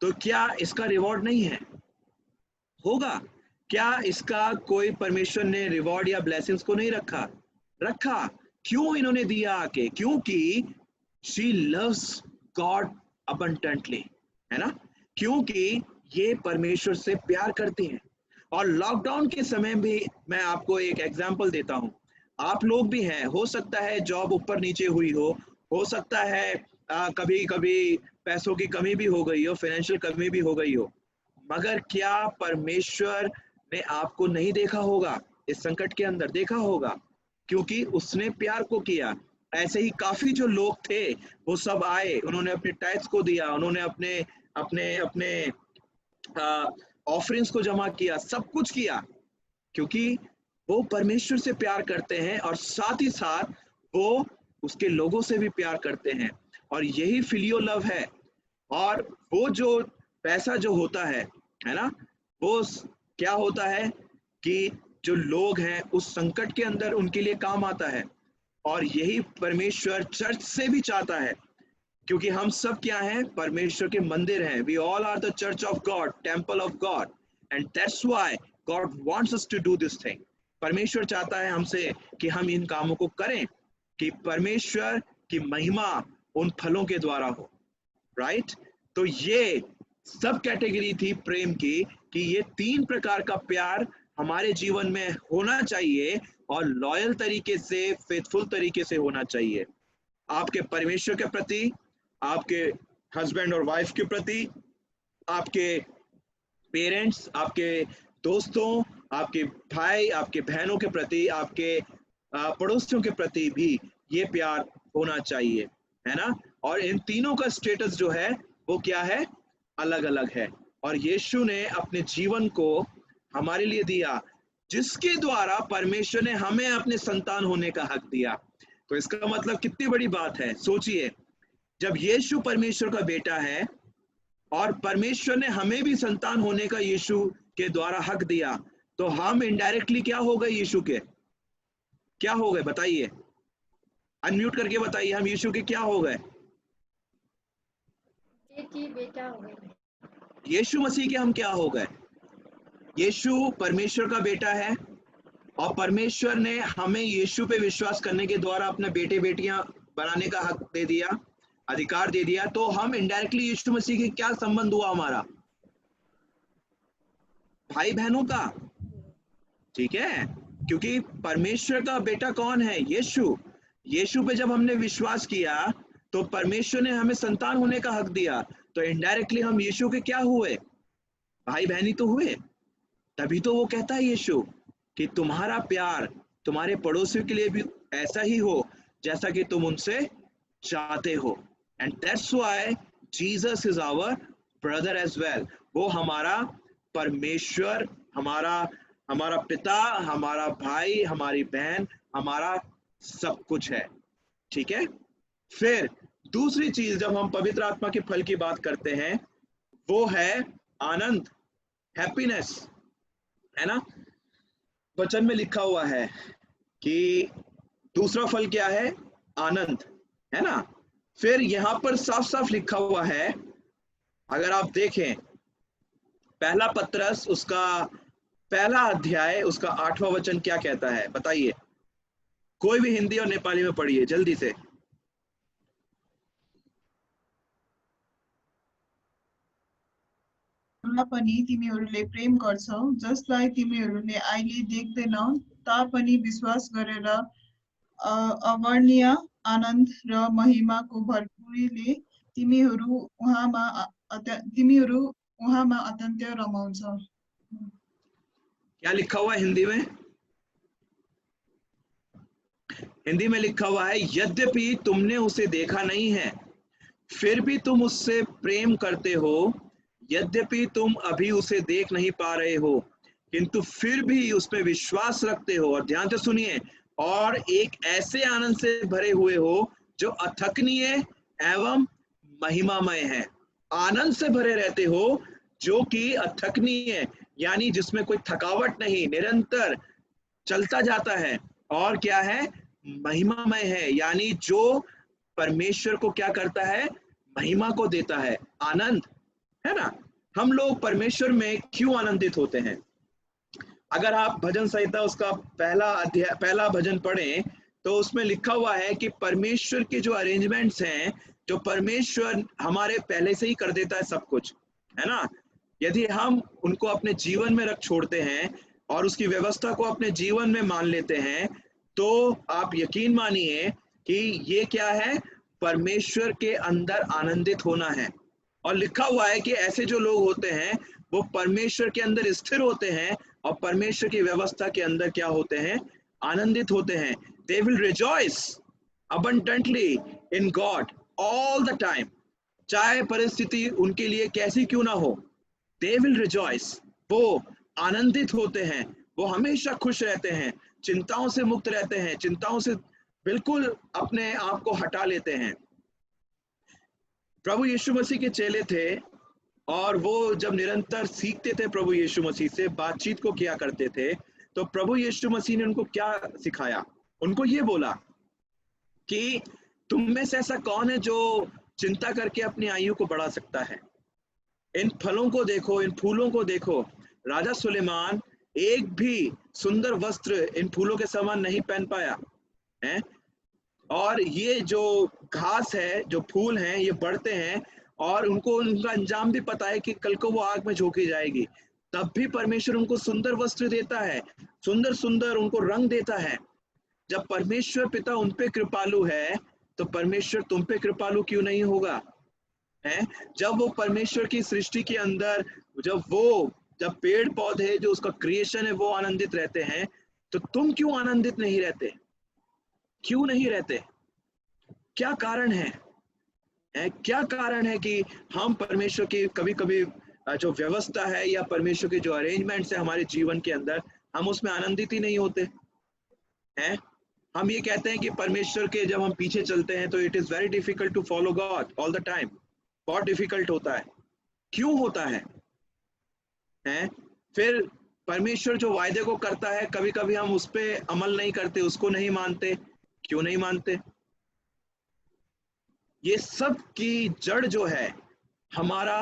[SPEAKER 4] तो क्या इसका रिवॉर्ड नहीं है? होगा। क्या इसका कोई परमेश्वर ने रिवॉर्ड या ब्लेसिंग्स को नहीं रखा? क्यों इन्होंने दिया आके? क्योंकि शी लव्स गॉड अबंडेंटली, है ना? क्योंकि ये परमेश्वर से प्यार करती हैं। और लॉकडाउन के समय भी मैं आपको एक एग्जांपल देता हूं। आप लोग भी हैं, हो सकता है जॉब ऊपर नीचे हुई हो सकता है कभी कभी पैसों की कमी भी हो गई हो, फाइनेंशियल कमी भी हो गई हो, मगर क्या परमेश्वर ने आपको नहीं देखा होगा? इस संकट के अंदर देखा होगा, क्योंकि उसने प्यार को किया। ऐसे ही काफी जो लोग थे वो सब आए, उन्होंने अपने टैक्स को दिया, उन्होंने अपने अपने अपने ऑफरिंग्स को जमा किया, सब कुछ किया, क्योंकि वो परमेश्वर से प्यार करते हैं और साथ ही साथ वो उसके लोगों से भी प्यार करते हैं। और यही फिलियो लव है। और वो जो पैसा जो होता है ना, वो क्या होता है कि जो लोग हैं उस संकट के अंदर उनके लिए काम आता है। और यही परमेश्वर चर्च से भी चाहता है, क्योंकि हम सब क्या हैं? परमेश्वर के मंदिर हैं। We all are the church of God, temple of God, and that's why God wants us to do this thing. परमेश्वर चाहता है हमसे कि हम इन कामों को करें, कि परमेश्वर की महिमा उन फलों के द्वारा हो। राइट? तो ये सब कैटेगरी थी प्रेम की, कि ये 3 प्रकार का प्यार हमारे जीवन में होना चाहिए और लॉयल तरीके से, फेथफुल तरीके से होना चाहिए। आपके परमेश्वर के प्रति, आपके हस्बैंड और वाइफ के प्रति, आपके पेरेंट्स, आपके दोस्तों, आपके भाई, आपके बहनों के प्रति, आपके पड़ोसियों के प्रति भी ये प्यार होना चाहिए, है ना? और इन तीनों का स्टेटस जो है वो क्या है? अलग अलग है। और यीशु ने अपने जीवन को हमारे लिए दिया, जिसके द्वारा परमेश्वर ने हमें अपने संतान होने का हक दिया। तो इसका मतलब कितनी बड़ी बात है, सोचिए। जब यीशु परमेश्वर का बेटा है और परमेश्वर ने हमें भी संतान होने का यीशु के द्वारा हक दिया, तो हम इनडायरेक्टली क्या हो गए? यीशु के क्या हो गए? बताइए, अनम्यूट करके बताइए, हम यीशु के क्या हो गए?
[SPEAKER 6] बेटा हो गए।
[SPEAKER 4] यीशु मसीह के हम क्या हो गए? यीशु परमेश्वर का बेटा है और परमेश्वर ने हमें यीशु पे विश्वास करने के द्वारा अपने बेटे बेटियां बनाने का हक दे दिया, अधिकार दे दिया। तो हम इनडायरेक्टली यीशु मसीह के क्या संबंध हुआ? हमारा भाई बहनों का, ठीक है? क्योंकि परमेश्वर का बेटा कौन है? यीशु। यीशु पे जब हमने विश्वास किया तो परमेश्वर ने हमें संतान होने का हक दिया। तो इनडायरेक्टली हम यीशु के क्या हुए? भाई बहनी तो हुए। तभी तो वो कहता है यीशु कि तुम्हारा प्यार तुम्हारे पड़ोसियों के लिए भी ऐसा ही हो जैसा कि तुम उनसे चाहते हो। And that's why Jesus is our brother as well. वो हमारा परमेश्वर, हमारा पिता, हमारा भाई, हमारी बहन, हमारा सब कुछ है। ठीक है? फिर दूसरी चीज, जब हम पवित्र आत्मा के फल की बात करते हैं, वो है आनंद, हैप्पीनेस, है ना? वचन में लिखा हुआ है कि दूसरा फल क्या है? आनंद, है ना? फिर यहां पर साफ साफ लिखा हुआ है, अगर आप देखें पहला पत्रस उसका पहला अध्याय उसका 8वां वचन क्या कहता है? बताइए, कोई भी हिंदी और नेपाली में पढ़िए जल्दी से।
[SPEAKER 5] पनि तिमीहरूले प्रेम गर्छौ, जसलाई तिमीहरूले अहिले देख्दैनौ, तापनि विश्वास गरेर अवर्णनीय आनन्द र महिमाको भरपुरीले तिमीहरू उहाँमा अत्यन्त रमाउँछौ।
[SPEAKER 4] क्या लिखा हुआ है हिंदी में? हिंदी में लिखा हुआ है, यद्यपि तुमने उसे देखा नहीं है, फिर भी तुम उससे प्रेम करते हो, यद्यपि तुम अभी उसे देख नहीं पा रहे हो, किंतु फिर भी उसमें विश्वास रखते हो, और ध्यान से सुनिए, और एक ऐसे आनंद से भरे हुए हो जो अथकनीय एवं महिमामय है। आनंद से भरे रहते हो जो कि अथकनीय, यानी जिसमें कोई थकावट नहीं, निरंतर चलता जाता है, और क्या है, महिमामय है, यानी जो परमेश्वर को क्या करता है, महिमा को देता है, आनंद, है ना। हम लोग परमेश्वर में क्यों आनंदित होते हैं? अगर आप भजन संहिता उसका पहला भजन पढ़ें तो उसमें लिखा हुआ है कि परमेश्वर के जो अरेंजमेंट्स हैं, जो परमेश्वर हमारे पहले से ही कर देता है सब कुछ, है ना, यदि हम उनको अपने जीवन में रख छोड़ते हैं और उसकी व्यवस्था को अपने जीवन में मान लेते हैं, तो आप यकीन मानिए कि ये क्या है, परमेश्वर के अंदर आनंदित होना है। और लिखा हुआ है कि ऐसे जो लोग होते हैं वो परमेश्वर के अंदर स्थिर होते हैं और परमेश्वर की व्यवस्था के अंदर क्या होते हैं, आनंदित होते हैं। They will rejoice abundantly in God all the time. चाहे परिस्थिति उनके लिए कैसी क्यों ना हो, they will rejoice, वो आनंदित होते हैं, वो हमेशा खुश रहते हैं, चिंताओं से मुक्त रहते हैं, चिंताओं से बिल्कुल अपने आप को हटा लेते हैं। प्रभु यीशु मसीह के चेले थे और वो जब निरंतर सीखते थे प्रभु यीशु मसीह से, बातचीत को किया करते थे, तो प्रभु यीशु मसीह ने उनको क्या सिखाया? उनको ये बोला कि तुम में से ऐसा कौन है जो चिंता करके अपनी आयु को बढ़ा सकता है? इन फलों को देखो, इन फूलों को देखो। राजा सुलेमान एक भी सुंदर वस्त्र इन फूलों के समान नहीं पहन पाया है। और ये जो घास है, जो फूल हैं, ये बढ़ते हैं और उनको उनका अंजाम भी पता है कि कल को वो आग में झोंकी जाएगी, तब भी परमेश्वर उनको सुंदर वस्त्र देता है, सुंदर सुंदर उनको रंग देता है। जब परमेश्वर पिता उन पे कृपालु है तो परमेश्वर तुम पे कृपालु क्यों नहीं होगा, है? जब वो परमेश्वर की सृष्टि के अंदर, जब पेड़ पौधे जो उसका क्रिएशन है वो आनंदित रहते हैं, तो तुम क्यों आनंदित नहीं रहते? क्यों नहीं रहते? क्या कारण है? क्या कारण है कि हम परमेश्वर की कभी कभी जो व्यवस्था है या परमेश्वर के जो अरेंजमेंट्स है हमारे जीवन के अंदर, हम उसमें आनंदित ही नहीं होते हैं? हम ये कहते हैं कि परमेश्वर के जब हम पीछे चलते हैं तो it is very difficult to follow God all the time. बहुत डिफिकल्ट होता है। क्यों होता है? फिर परमेश्वर जो वायदे को करता है कभी कभी हम उस पर अमल नहीं करते, उसको नहीं मानते। क्यों नहीं मानते? ये सब की जड़ जो है हमारा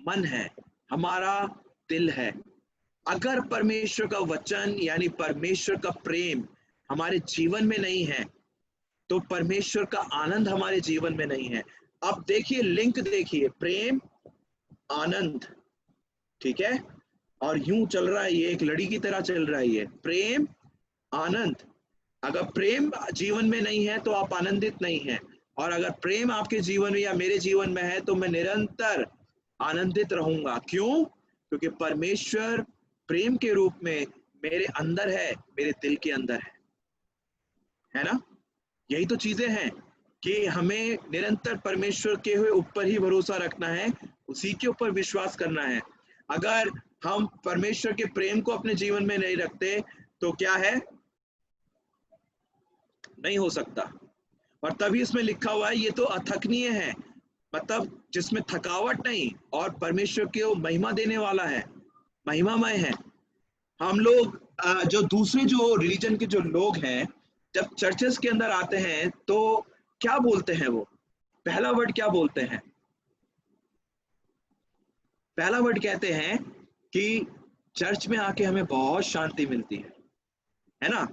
[SPEAKER 4] मन है, हमारा दिल है। अगर परमेश्वर का वचन यानी परमेश्वर का प्रेम हमारे जीवन में नहीं है तो परमेश्वर का आनंद हमारे जीवन में नहीं है। अब देखिए, लिंक देखिए, प्रेम आनंद, ठीक है, और यूं चल रहा है, ये एक लड़ी की तरह चल रहा है, ये प्रेम आनंद। अगर प्रेम जीवन में नहीं है तो आप आनंदित नहीं है, और अगर प्रेम आपके जीवन में या मेरे जीवन में है तो मैं निरंतर आनंदित रहूंगा। क्यों? क्योंकि परमेश्वर प्रेम के रूप में मेरे अंदर है, मेरे दिल के अंदर है ना। यही तो चीजें हैं कि हमें निरंतर परमेश्वर के हुए ऊपर ही भरोसा रखना है, उसी के ऊपर विश्वास करना है। अगर हम परमेश्वर के प्रेम को अपने जीवन में नहीं रखते तो क्या है, नहीं हो सकता। और तभी इसमें लिखा हुआ है ये तो अथकनीय है, मतलब जिसमें थकावट नहीं, और परमेश्वर को महिमा देने वाला है, महिमामय है। हम लोग जो दूसरे जो रिलीजन के जो लोग हैं, जब चर्चेस के अंदर आते हैं तो क्या बोलते हैं? वो पहला वर्ड क्या बोलते हैं? पहला वर्ड कहते हैं कि चर्च में आके हमें बहुत शांति मिलती है ना।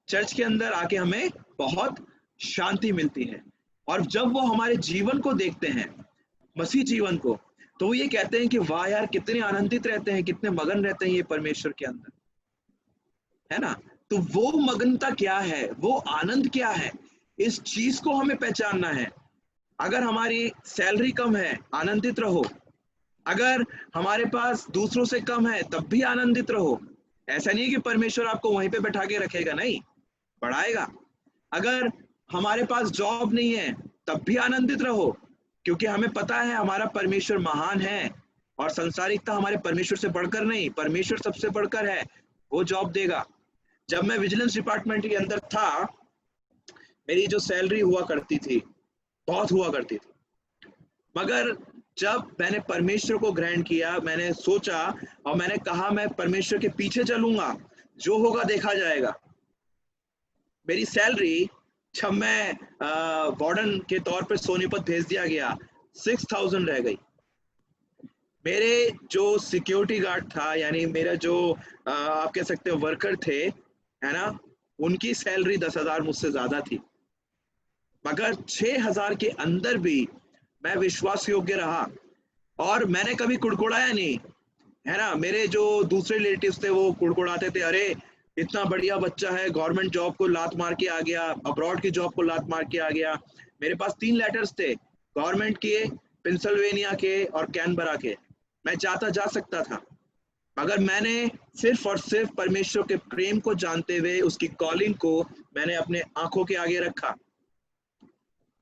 [SPEAKER 4] चर्च के अंदर आके हमें बहुत शांति मिलती है। और जब वो हमारे जीवन को देखते हैं, मसीह जीवन को, तो वो ये कहते हैं कि वाह यार, कितने आनंदित रहते हैं, कितने मगन रहते हैं ये परमेश्वर के अंदर, है ना। तो वो मगनता क्या है, वो आनंद क्या है, इस चीज को हमें पहचानना है। अगर हमारी सैलरी कम है, आनंदित रहो। अगर हमारे पास दूसरों से कम है तब भी आनंदित रहो। ऐसा नहीं है कि परमेश्वर आपको वहीं पे बैठा के रखेगा, नहीं, बढ़ाएगा। अगर हमारे पास जॉब नहीं है तब भी आनंदित रहो, क्योंकि हमें पता है हमारा परमेश्वर महान है, और संसारिकता हमारे परमेश्वर से बढ़कर नहीं, परमेश्वर सबसे बढ़कर है, वो जॉब देगा। जब मैं विजिलेंस डिपार्टमेंट के अंदर था, मेरी जो सैलरी हुआ करती थी, बहुत हुआ करती थी, मगर जब मैंने परमेश्वर को ग्रहण किया, मैंने सोचा और मैंने कहा मैं परमेश्वर के पीछे चलूंगा, जो होगा देखा जाएगा। मेरी सैलरी जब मैं वार्डन के तौर पर सोनीपत भेज दिया गया, 6000 रह गई। मेरे जो सिक्योरिटी गार्ड था, यानी मेरा जो आप कह सकते हो वर्कर थे, है ना, उनकी सैलरी 10,000 मुझसे ज्यादा थी, मगर 6,000 के अंदर भी मैं विश्वास योग्य रहा और मैंने कभी कुड़कुड़ाया नहीं, है ना। मेरे जो दूसरे रिलेटिव्स थे वो कुड़कुड़ाते थे, अरे इतना बढ़िया बच्चा है, गवर्नमेंट जॉब को लात मार के आ गया, अब्रॉड की जॉब को लात मार के आ गया। मेरे पास 3 लेटर्स थे, गवर्नमेंट के, पेंसिल्वेनिया के और कैनबरा के। मैं चाहता जा सकता था, मगर मैंने सिर्फ और सिर्फ परमेश्वर के प्रेम को जानते हुए उसकी कॉलिंग को मैंने अपने आंखों के आगे रखा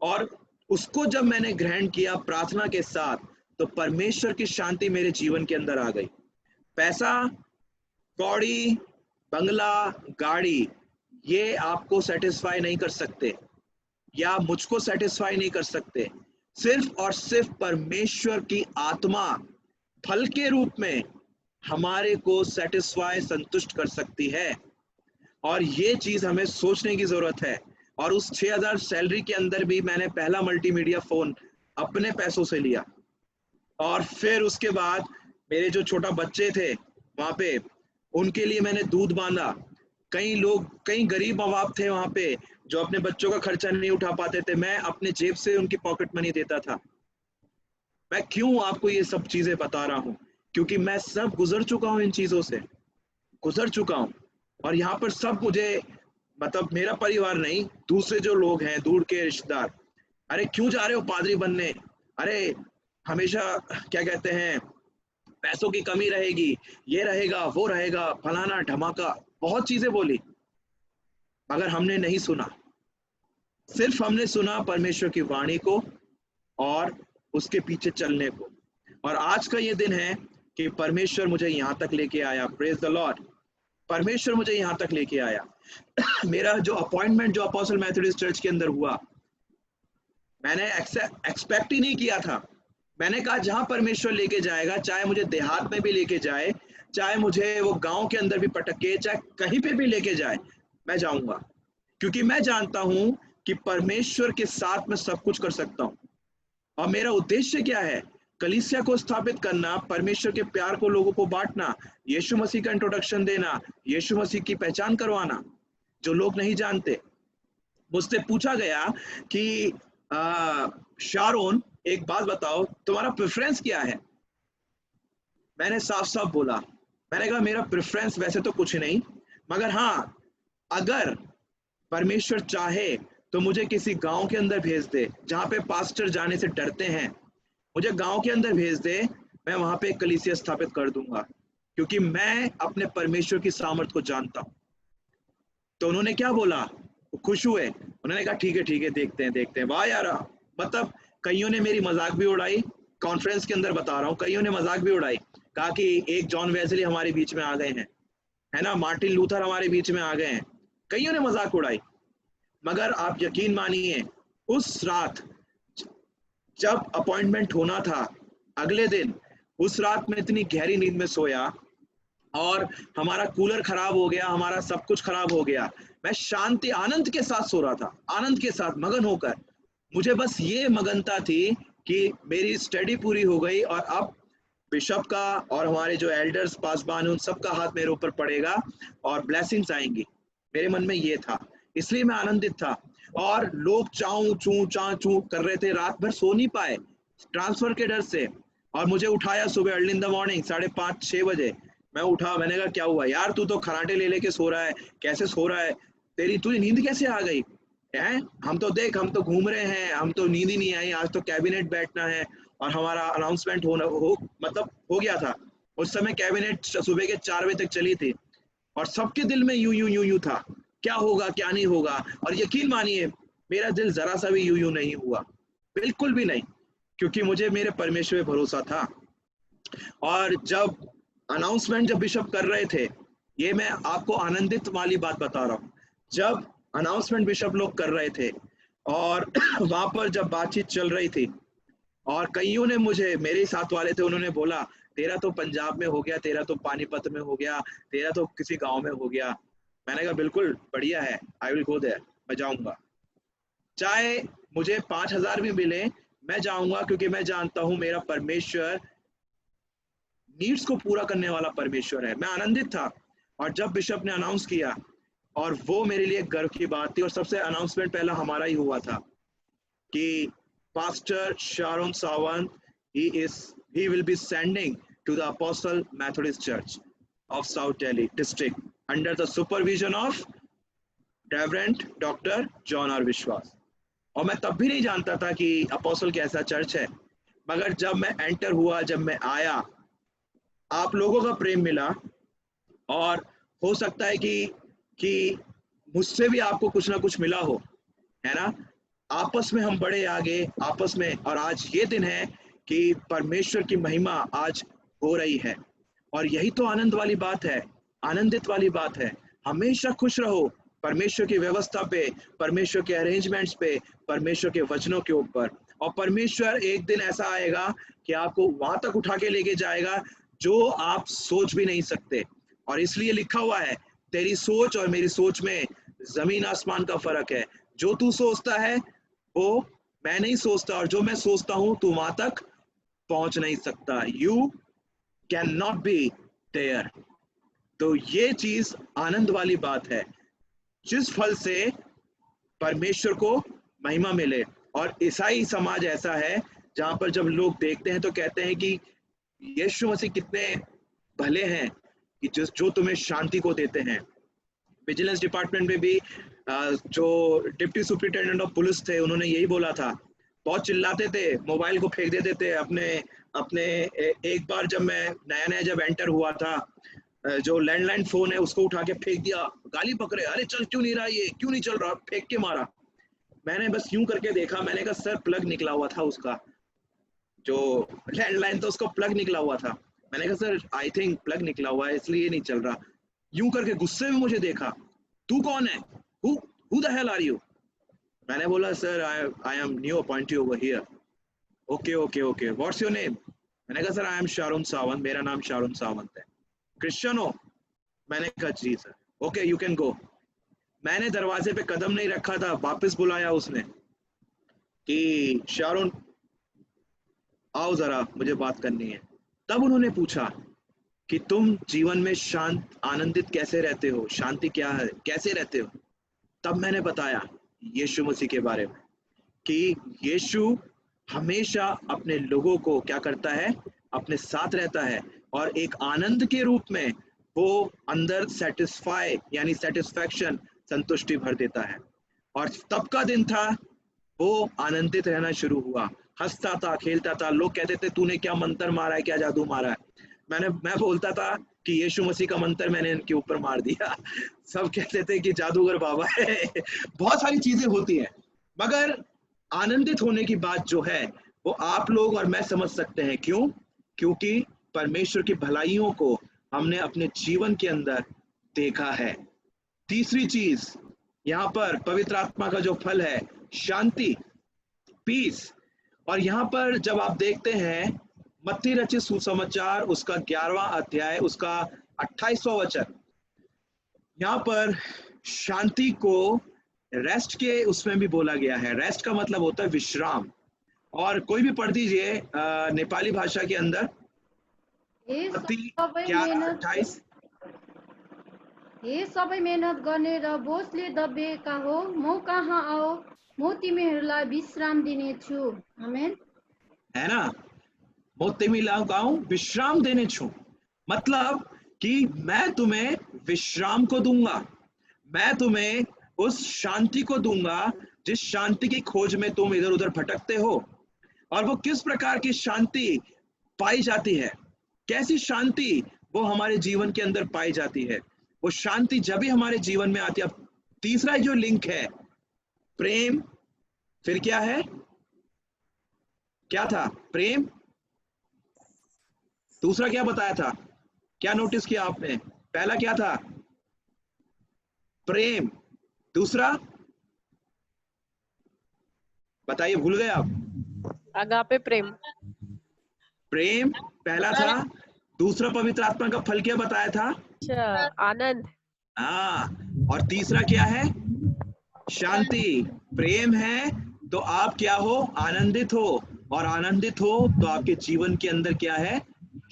[SPEAKER 4] और उसको जब मैंने ग्रहण किया प्रार्थना के साथ, तो परमेश्वर की शांति मेरे जीवन के अंदर आ गई। पैसा, कौड़ी, बंगला, गाड़ी, ये आपको सेटिस्फाई नहीं कर सकते या मुझको सेटिस्फाई नहीं कर सकते। सिर्फ और सिर्फ परमेश्वर की आत्मा फल के रूप में हमारे को सेटिस्फाई, संतुष्ट कर सकती है, और ये चीज हमें सोचने की जरूरत है। और उस 6,000 सैलरी के अंदर भी मैंने पहला मल्टीमीडिया फोन अपने पैसों से लिया, और फिर उसके बाद मेरे जो छोटा बच्चे थे वहां पे, उनके लिए मैंने दूध बांधा। कई गरीब माँ बाप थे वहां पे जो अपने बच्चों का खर्चा नहीं उठा पाते थे, मैं अपने जेब से उनकी पॉकेट मनी देता था। मैं क्यों आपको ये सब चीजें बता रहा हूँ? क्योंकि मैं सब गुजर चुका हूँ, इन चीजों से गुजर चुका हूँ। और यहाँ पर सब मुझे, मतलब मेरा परिवार नहीं, दूसरे जो लोग हैं, दूर के रिश्तेदार, अरे क्यों जा रहे हो पादरी बनने, अरे हमेशा क्या कहते हैं पैसों की कमी रहेगी, ये रहेगा वो रहेगा, फलाना ढमाका, बहुत चीजें बोली, मगर हमने नहीं सुना। सिर्फ हमने सुना परमेश्वर की वाणी को और उसके पीछे चलने को। और आज का ये दिन है कि परमेश्वर मुझे यहाँ तक लेके आया। Praise the Lord. परमेश्वर मुझे यहाँ तक लेके आया। मेरा जो अपॉइंटमेंट जो अपोस्टल मेथोडिस्ट चर्च के अंदर हुआ, मैंने एक्सपेक्ट ही नहीं किया था। मैंने कहा जहां परमेश्वर लेके जाएगा, चाहे मुझे देहात में भी लेके जाए, चाहे मुझे वो गांव के अंदर भी पटके, चाहे कहीं पे भी लेके जाए, मैं जाऊंगा, क्योंकि मैं जानता हूं कि परमेश्वर के साथ मैं सब कुछ कर सकता हूं। और मेरा उद्देश्य क्या है? कलीसिया को स्थापित करना, परमेश्वर के प्यार को लोगों को बांटना, यीशु मसीह का इंट्रोडक्शन देना, यीशु मसीह की पहचान करवाना जो लोग नहीं जानते। मुझसे पूछा गया कि शारोन एक बात बताओ, तुम्हारा प्रेफरेंस क्या है? मैंने साफ साफ बोला, मैंने कहा मेरा प्रेफरेंस वैसे तो कुछ नहीं, मगर हाँ, अगर परमेश्वर चाहे तो मुझे किसी गांव के अंदर भेज दे जहां पे पास्टर जाने से डरते हैं, मुझे गांव के अंदर भेज दे, मैं वहां पे एक कलीसिया स्थापित कर दूंगा, क्योंकि मैं अपने परमेश्वर की सामर्थ को जानता हूं। तो उन्होंने क्या बोला? वो खुश हुए, उन्होंने कहा ठीक है देखते हैं। वाह यार, मतलब कईयों ने मेरी मजाक भी उड़ाई, कॉन्फ्रेंस के अंदर बता रहा हूँ, कईयों ने मजाक भी उड़ाई, कहा कि एक जॉन वेस्ली हमारे बीच में आ गए हैं, है ना, मार्टिन लूथर हमारे बीच में आ गए हैं, कईयों ने मजाक उड़ाई। मगर आप यकीन मानिए, उस रात जब अपॉइंटमेंट होना था, अगले दिन उस रात में इतनी गहरी नींद में सोया, और हमारा कूलर खराब हो गया, हमारा सब कुछ खराब हो गया, मैं शांति आनंद के साथ सो रहा था, आनंद के साथ मगन होकर। मुझे बस ये मगनता थी कि मेरी स्टडी पूरी हो गई और अब बिशप का और हमारे जो एल्डर्स पासबान, उन सबका हाथ मेरे ऊपर पड़ेगा और ब्लेसिंग्स आएंगी। मेरे मन में ये था, इसलिए मैं आनंदित था। और लोग चाऊ चू कर रहे थे, रात भर सो नहीं पाए ट्रांसफर के डर से, और मुझे उठाया सुबह अर्ली इन द मॉर्निंग 5:30-6 बजे। मैं उठा, मैंने कहा क्या हुआ यार, तू तो खराटे ले लेके सो रहा है, कैसे सो रहा है, तुझे नींद कैसे आ गई है? हम तो देख, हम तो घूम रहे हैं, हम तो नींद ही नहीं आई, आज तो कैबिनेट बैठना है और हमारा अनाउंसमेंट हो गया था। उस समय कैबिनेट सुबह के 4 बजे तक चली थी और सबके दिल में यूं था, क्या होगा क्या नहीं होगा। और यकीन मानिए, मेरा दिल जरा सा भी यूं नहीं हुआ, बिल्कुल भी नहीं, क्योंकि मुझे मेरे परमेश्वर पे भरोसा था। और जब अनाउंसमेंट जब बिशप कर रहे थे, ये मैं आपको आनंदित वाली बात बता रहा हूँ, जब अनाउंसमेंट बिशप लोग कर रहे थे और वहां पर जब बातचीत चल रही थी और कईयों ने मुझे, मेरे साथ वाले थे, उन्होंने बोला तेरा तो पंजाब में हो गया, तेरा तो पानीपत में हो गया, तेरा तो किसी गांव में हो गया। मैंने कहा बिल्कुल बढ़िया है, आई विल गो देयर, मैं जाऊंगा, चाहे मुझे 5,000 भी मिले मैं जाऊंगा, क्योंकि मैं जानता हूं मेरा परमेश्वर नीड्स को पूरा करने वाला परमेश्वर है। मैं आनंदित था। और जब बिशप ने अनाउंस किया, और वो मेरे लिए गर्व की बात थी, और सबसे अनाउंसमेंट पहला हमारा ही हुआ था कि pastor Sharon Sawant he will be sending to the Apostle Methodist Church of South Delhi district under the supervision of Reverend Dr. John R. विश्वास। और मैं तब भी नहीं जानता था कि अपोस्टल कैसा चर्च है, मगर जब मैं एंटर हुआ, जब मैं आया, आप लोगों का प्रेम मिला, और हो सकता है कि मुझसे भी आपको कुछ ना कुछ मिला हो, है ना। आपस में हम बढ़े आगे, आपस में, और आज ये दिन है कि परमेश्वर की महिमा आज हो रही है, और यही तो आनंद वाली बात है, आनंदित वाली बात है। हमेशा खुश रहो परमेश्वर की व्यवस्था पे, परमेश्वर के अरेंजमेंट्स पे, परमेश्वर के वचनों के ऊपर, और परमेश्वर एक दिन ऐसा आएगा कि आपको वहां तक उठा के लेके जाएगा जो आप सोच भी नहीं सकते। और इसलिए लिखा हुआ है, तेरी सोच और मेरी सोच में जमीन आसमान का फर्क है। जो तू सोचता है वो मैं नहीं सोचता, और जो मैं सोचता हूं तू वहां तक पहुंच नहीं सकता। You can not be there. तो ये चीज आनंद वाली बात है, जिस फल से परमेश्वर को महिमा मिले। और ईसाई समाज ऐसा है जहां पर जब लोग देखते हैं तो कहते हैं कि यीशु मसीह कितने भले हैं कि जो तुम्हें शांति को देते हैं। विजिलेंस डिपार्टमेंट में भी जो डिप्टी सुपरिटेंडेंट ऑफ पुलिस थे, उन्होंने यही बोला था, बहुत चिल्लाते थे, मोबाइल को फेंक देते थे अपने एक बार जब मैं नया जब एंटर हुआ था, जो लैंडलाइन फोन है उसको उठा के फेंक दिया, गाली पकड़े, अरे चल क्यों नहीं रहा, ये क्यों नहीं चल रहा, फेंक के मारा। मैंने बस यूं करके देखा, मैंने कहा सर प्लग निकला हुआ था उसका, जो लैंडलाइन था उसको प्लग निकला हुआ था। मैंने कहा सर आई थिंक प्लग निकला हुआ है इसलिए नहीं चल रहा। यूं करके गुस्से में मुझे देखा, तू कौन है, who the hell are you? मैंने बोला sir I am new appointed over here. Okay what's your name? मैंने कहा sir I am Sharon Sawant, मेरा नाम शारोन सावंत है। क्रिश्चियन हो? मैंने कहा जी sir. Okay you can go. मैंने दरवाजे पे कदम नहीं रखा था, वापस बुलाया उसने कि शारोन आओ जरा मुझे बात करनी है। तब उन्होंने पूछा कि तुम जीवन में शांत आनंदित कैसे रहते हो, शांति क्या है, कैसे रहते हो? तब मैंने बताया यीशु मसीह के बारे में कि यीशु हमेशा अपने लोगों को क्या करता है, अपने साथ रहता है, और एक आनंद के रूप में वो अंदर सेटिस्फाई यानी सेटिस्फैक्शन, संतुष्टि भर देता है। और तब का दिन था, वो आनंदित रहना शुरू हुआ, हंसता था, खेलता था। लोग कहते थे तूने क्या मंत्र मारा है, क्या जादू मारा है? मैं बोलता था कि यीशु मसीह का मंत्र मैंने इनके ऊपर मार दिया। सब कहते थे कि जादूगर बाबा है। बहुत सारी चीजें होती हैं, मगर आनंदित होने की बात जो है वो आप लोग और मैं समझ सकते हैं। क्यों? क्योंकि परमेश्वर की भलाइयों को हमने अपने जीवन के अंदर देखा है। तीसरी चीज यहाँ पर पवित्र आत्मा का जो फल है, शांति, पीस। और यहाँ पर जब आप देखते हैं मत्ती रचित सुसमाचार उसका 11वां अध्याय उसका 28वां वचन, यहाँ पर शांति को रेस्ट के उसमें भी बोला गया है। रेस्ट का मतलब होता है विश्राम। और कोई भी पढ़ दीजिए नेपाली भाषा के अंदर मत्ती 11:28।
[SPEAKER 6] हे सबै मेहनत गर्ने र बोझले दबिएका हो, म कहाँ आओ, म तिमीहरूलाई विश्राम दिनेछु। आमेन।
[SPEAKER 4] है ना, मैं तिमीलाई विश्राम देने छू, मतलब कि मैं तुम्हें विश्राम को दूंगा, मैं तुम्हें उस शांति को दूंगा जिस शांति की खोज में तुम इधर उधर भटकते हो। और वो किस प्रकार की शांति पाई जाती है, कैसी शांति वो हमारे जीवन के अंदर पाई जाती है। वो शांति जब भी हमारे जीवन में आती है। अब तीसरा जो लिंक है प्रेम, फिर क्या है, क्या था? प्रेम, दूसरा क्या बताया था? क्या नोटिस किया आपने? पहला क्या था? प्रेम। दूसरा बताइए, भूल गए आप?
[SPEAKER 3] अगापे प्रेम।
[SPEAKER 4] प्रेम पहला था। दूसरा पवित्र आत्मा का फल क्या बताया था?
[SPEAKER 3] अच्छा, आनंद।
[SPEAKER 4] हाँ, और तीसरा क्या है? शांति। प्रेम है तो आप क्या हो? आनंदित हो, और आनंदित हो तो आपके जीवन के अंदर क्या है?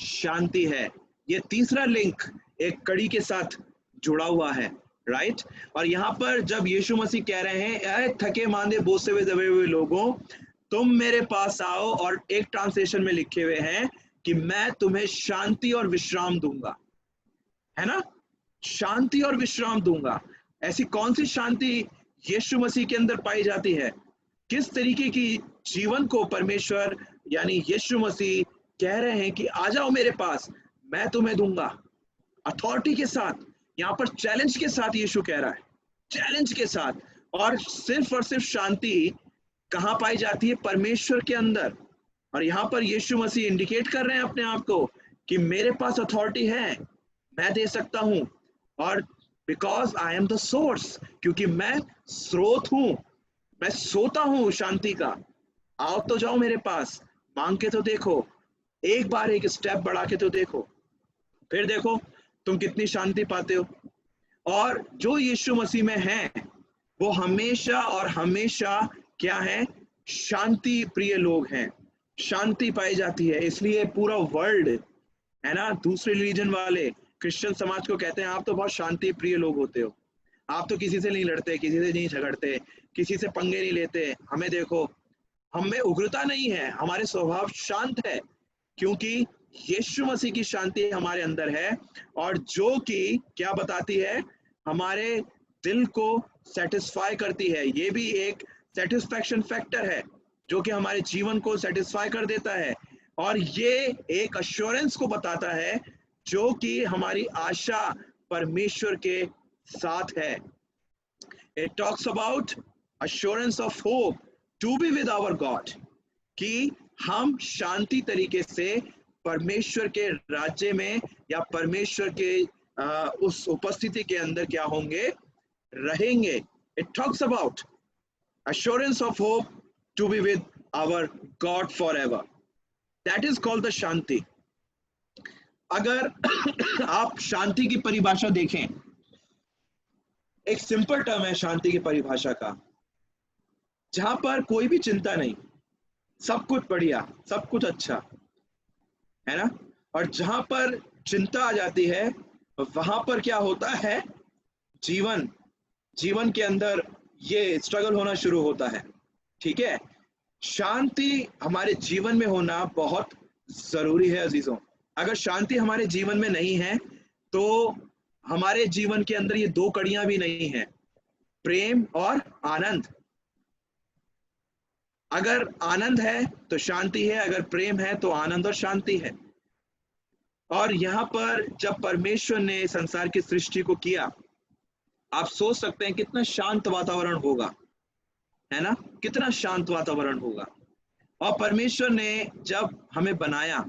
[SPEAKER 4] शांति है। ये तीसरा लिंक एक कड़ी के साथ जुड़ा हुआ है, राइट? और यहाँ पर जब यीशु मसीह कह रहे हैं, अरे थके मांदे बोझ से दबे हुए लोगों, तुम मेरे पास आओ, और एक ट्रांसलेशन में लिखे हुए हैं कि मैं तुम्हें शांति और विश्राम दूंगा, है ना? शांति और विश्राम दूंगा। ऐसी कौन सी शांति यीशु मसीह के अंदर पाई जाती है? किस तरीके की जीवन को परमेश्वर यानी यीशु मसीह कह रहे हैं कि आ जाओ मेरे पास, मैं तुम्हें दूंगा। अथॉरिटी के साथ, यहाँ पर चैलेंज के साथ यीशु कह रहा है, चैलेंज के साथ। और सिर्फ शांति कहाँ पाई जाती है? परमेश्वर के अंदर। और यहाँ पर यीशु मसीह इंडिकेट कर रहे हैं अपने आप को कि मेरे पास अथॉरिटी है, मैं दे सकता हूं। और because I am the source, क्योंकि मैं स्रोत हूं, मैं सोता हूं शांति का। आओ तो जाओ मेरे पास, मांग के तो देखो, एक बार एक स्टेप बढ़ा के तो देखो, फिर देखो तुम कितनी शांति पाते हो। और जो यीशु मसीह में है वो हमेशा और हमेशा क्या है? शांति प्रिय लोग हैं, शांति पाई जाती है। इसलिए पूरा वर्ल्ड है ना, दूसरे रिलीजन वाले क्रिश्चियन समाज को कहते हैं आप तो बहुत शांति प्रिय लोग होते हो, आप तो किसी से नहीं लड़ते, किसी से नहीं झगड़ते, किसी से पंगे नहीं लेते। हमें देखो, हम में उग्रता नहीं है, हमारे स्वभाव शांत है, क्योंकि यीशु मसीह की शांति हमारे अंदर है, और जो कि क्या बताती है? हमारे दिल को सेटिस्फाई करती है। ये भी एक सेटिस्फैक्शन फैक्टर है जो कि हमारे जीवन को सेटिस्फाई कर देता है, और ये एक अश्योरेंस को बताता है जो कि हमारी आशा परमेश्वर के साथ है। It talks about assurance of hope to be with our God, कि हम शांति तरीके से परमेश्वर के राज्य में या परमेश्वर के उस उपस्थिति के अंदर क्या होंगे? रहेंगे। It talks about assurance of hope to be with our God forever. That is called the शांति। अगर आप शांति की परिभाषा देखें, एक सिंपल टर्म है शांति की परिभाषा का, जहां पर कोई भी चिंता नहीं, सब कुछ बढ़िया, सब कुछ अच्छा है ना। और जहां पर चिंता आ जाती है वहां पर क्या होता है? जीवन के अंदर ये स्ट्रगल होना शुरू होता है, ठीक है। शांति हमारे जीवन में होना बहुत जरूरी है अजीजों। अगर शांति हमारे जीवन में नहीं है तो हमारे जीवन के अंदर ये दो कड़ियां भी नहीं है, प्रेम और आनंद। अगर आनंद है तो शांति है, अगर प्रेम है तो आनंद और शांति है। और यहाँ पर जब परमेश्वर ने संसार की सृष्टि को किया, आप सोच सकते हैं कितना शांत वातावरण होगा, है ना, कितना शांत वातावरण होगा। और परमेश्वर ने जब हमें बनाया,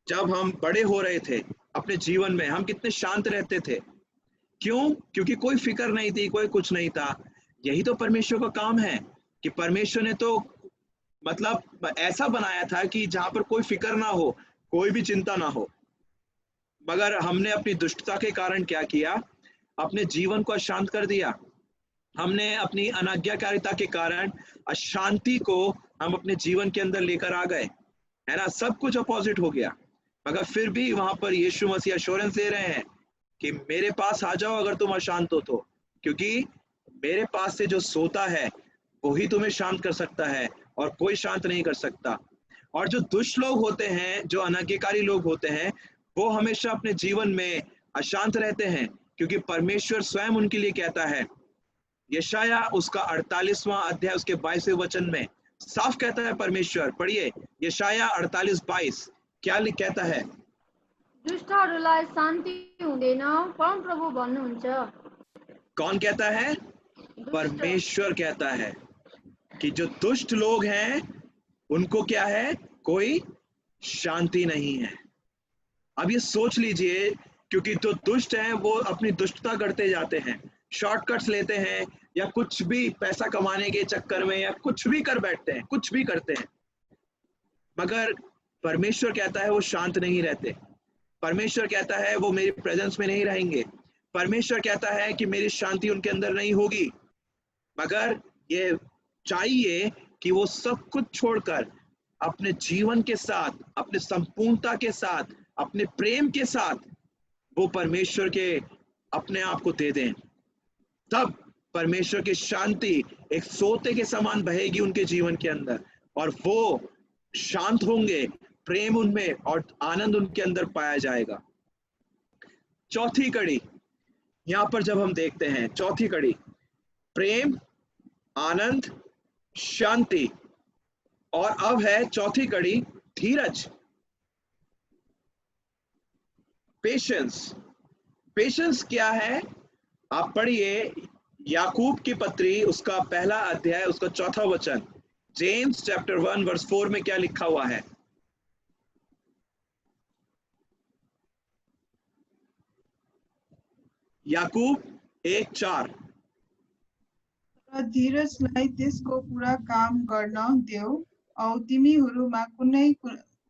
[SPEAKER 4] जब हम बड़े हो रहे थे अपने जीवन में, हम कितने शांत रहते थे। क्यों? क्योंकि कोई फिक्र नहीं थी, कोई कुछ नहीं था। यही तो परमेश्वर का काम है कि परमेश्वर ने तो मतलब ऐसा बनाया था कि जहां पर कोई फिक्र ना हो, कोई भी चिंता ना हो। मगर हमने अपनी दुष्टता के कारण क्या किया? अपने जीवन को अशांत कर दिया। हमने अपनी अनाज्ञाकारिता के कारण अशांति को हम अपने जीवन के अंदर लेकर आ गए, है ना। सब कुछ अपोजिट हो गया। मगर फिर भी वहां पर यीशु मसीह एश्योरेंस दे रहे हैं कि मेरे पास आ जाओ अगर तुम अशांत हो तो, क्योंकि मेरे पास से जो सोता है वही तुम्हें शांत कर सकता है और कोई शांत नहीं कर सकता। और जो दुष्ट लोग होते हैं, जो अनाज्ञाकारी लोग होते हैं, वो हमेशा अपने जीवन में अशांत रहते हैं, क्योंकि परमेश्वर स्वयं उनके लिए कहता है। यशाया उसका 48वां अध्याय उसके 22वें वचन में साफ कहता है परमेश्वर, पढ़िए यशाया 48:22 क्या कहता है?
[SPEAKER 6] दुष्टहरूलाई शान्ति हुँदैन, परमप्रभु भन्नुहुन्छ।
[SPEAKER 4] कौन कहता है? परमेश्वर कहता है कि जो दुष्ट लोग हैं उनको क्या है? कोई शांति नहीं है। अब ये सोच लीजिए, क्योंकि जो दुष्ट हैं वो अपनी दुष्टता करते जाते हैं, शॉर्टकट्स लेते हैं, या कुछ भी पैसा कमाने के चक्कर में या कुछ भी कर बैठते हैं, कुछ भी करते हैं। मगर परमेश्वर कहता है वो शांत नहीं रहते। परमेश्वर कहता है वो मेरी प्रेजेंस में नहीं रहेंगे। परमेश्वर कहता है कि मेरी शांति उनके अंदर नहीं होगी। मगर ये चाहिए कि वो सब कुछ छोड़कर अपने जीवन के साथ, अपने संपूर्णता के साथ, अपने प्रेम के साथ वो परमेश्वर के अपने आप को दे दें। तब परमेश्वर की शांति एक सोते के समान बहेगी उनके जीवन के अंदर, और वो शांत होंगे, प्रेम उनमें और आनंद उनके अंदर पाया जाएगा। चौथी कड़ी यहां पर जब हम देखते हैं, चौथी कड़ी प्रेम, आनंद, शांति, और अब है चौथी कड़ी धीरज, पेशेंस। पेशेंस क्या है? आप पढ़िए याकूब की पत्री, उसका पहला अध्याय, उसका चौथा वचन, जेम्स चैप्टर 1 वर्स 4 में क्या लिखा हुआ है? याकूब 1:4।
[SPEAKER 5] र धीरजलाई त्यसको पूरा काम गर्न देऊ औ तिमीहरूमा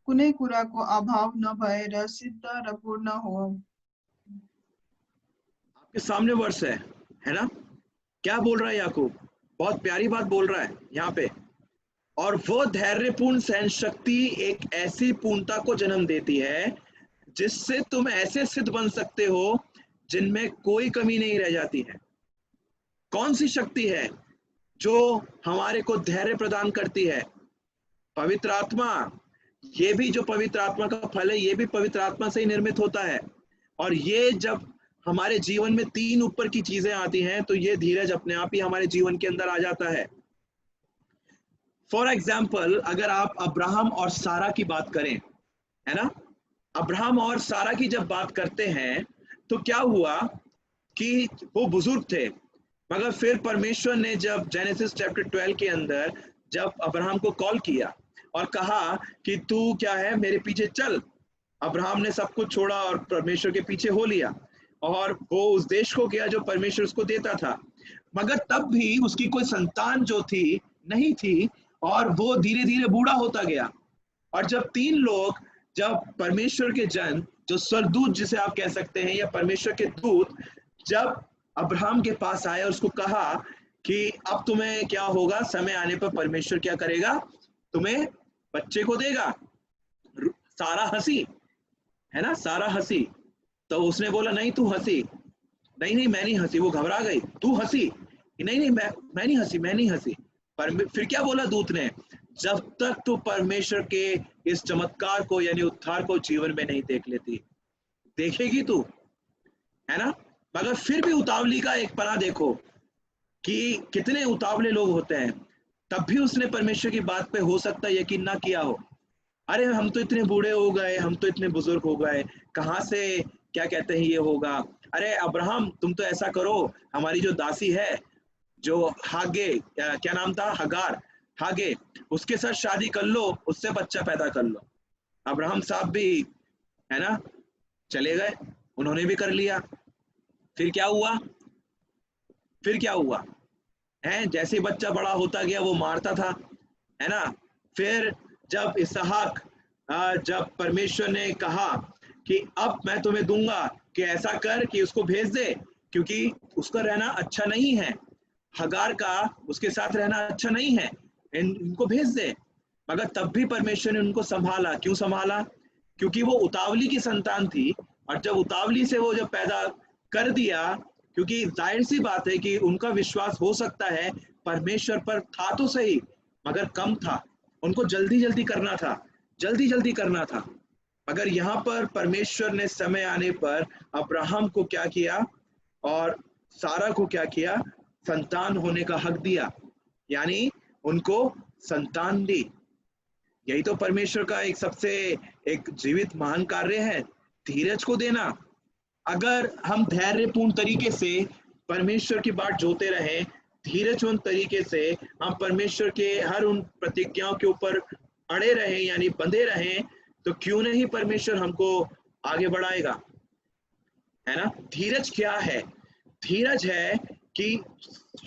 [SPEAKER 5] कुनै कुराको अभाव नभएर सिद्ध र पूर्ण हो।
[SPEAKER 4] आपके सामने वर्ष है ना? क्या बोल रहा है याकूब? बहुत प्यारी बात बोल रहा है यहाँ पे। और वो धैर्यपूर्ण सहन शक्ति एक ऐसी पूर्णता को जन्म देती है जिससे तुम ऐसे सिद्ध बन सकते हो जिनमें कोई कमी नहीं रह जाती है। कौन सी शक्ति है जो हमारे को धैर्य प्रदान करती है? पवित्र आत्मा। ये भी जो पवित्र आत्मा का फल है, ये भी पवित्र आत्मा से ही निर्मित होता है। और ये जब हमारे जीवन में तीन ऊपर की चीजें आती हैं तो ये धीरज अपने आप ही हमारे जीवन के अंदर आ जाता है। फॉर एग्जाम्पल, अगर आप अब्राहम और सारा की बात करें, है ना, अब्राहम और सारा की जब बात करते हैं तो क्या हुआ कि वो बुजुर्ग थे, मगर फिर परमेश्वर ने जब जेनेसिस चैप्टर 12 के अंदर जब अब्राहम को कॉल किया और कहा कि तू क्या है, मेरे पीछे चल, अब्राहम ने सब कुछ छोड़ा और परमेश्वर के पीछे हो लिया, और वो उस देश को गया जो परमेश्वर उसको देता था। मगर तब भी उसकी कोई संतान जो थी नहीं थी, और वो धीरे धीरे बूढ़ा होता गया। और जब तीन लोग, जब परमेश्वर के जन, जो स्वर्गदूत जिसे आप कह सकते हैं, या परमेश्वर के दूत, जब अब्राहम के पास आए और उसको कहा कि अब तुम्हें क्या होगा, समय आने पर परमेश्वर क्या करेगा, तुम्हें बच्चे को देगा। सारा हंसी, है ना, सारा हंसी। तो उसने बोला नहीं तू हंसी, नहीं मैं नहीं हंसी। वो घबरा गई, तू हंसी, नहीं मैं नहीं हंसी, मैं नहीं हंसी। फिर क्या बोला दूत ने, जब तक तू परमेश्वर के इस चमत्कार को यानी उद्धार को जीवन में नहीं देख लेती, देखेगी तू, है ना। मगर फिर भी उतावली का एक पना देखो कि कितने उतावले लोग होते हैं। तब भी उसने परमेश्वर की बात पे हो सकता है यकीन ना किया हो। अरे हम तो इतने बूढ़े हो गए, हम तो इतने बुजुर्ग हो गए, कहाँ से क्या कहते हैं ये होगा। अरे अब्राहम तुम तो ऐसा करो, हमारी जो दासी है, जो हागे, क्या नाम था, हगार, हागे, उसके साथ शादी कर लो, उससे बच्चा पैदा कर लो। अब्राहम साहब भी, है ना, चले गए, उन्होंने भी कर लिया। फिर क्या हुआ, फिर क्या हुआ है, जैसे बच्चा बड़ा होता गया वो मारता था, है ना। फिर जब इसहाक, जब परमेश्वर ने कहा कि अब मैं तुम्हें दूंगा कि ऐसा कर कि उसको भेज दे, क्योंकि उसका रहना अच्छा नहीं है, हगार का उसके साथ रहना अच्छा नहीं है, इनको भेज दे। मगर तब भी परमेश्वर ने उनको संभाला। क्यों संभाला? क्योंकि वो उतावली की संतान थी, और जब उतावली से वो जब पैदा कर दिया, क्योंकि जाहिर सी बात है कि उनका विश्वास हो सकता है परमेश्वर पर था तो सही, मगर कम था, उनको जल्दी जल्दी करना था, जल्दी जल्दी करना था। मगर यहाँ पर परमेश्वर ने समय आने पर अब्राहम को क्या किया और सारा को क्या किया, संतान होने का हक दिया, यानी उनको संतान दी। यही तो परमेश्वर का एक सबसे एक जीवित महान कार्य है, धीरज को देना। अगर हम धैर्यपूर्ण तरीके से परमेश्वर की बात जोते रहें, धीरजपूर्ण तरीके से हम परमेश्वर के हर उन प्रतिज्ञाओं के ऊपर अड़े रहें यानी बंधे रहें, तो क्यों नहीं परमेश्वर हमको आगे बढ़ाएगा, है ना। धीरज क्या है? धीरज है कि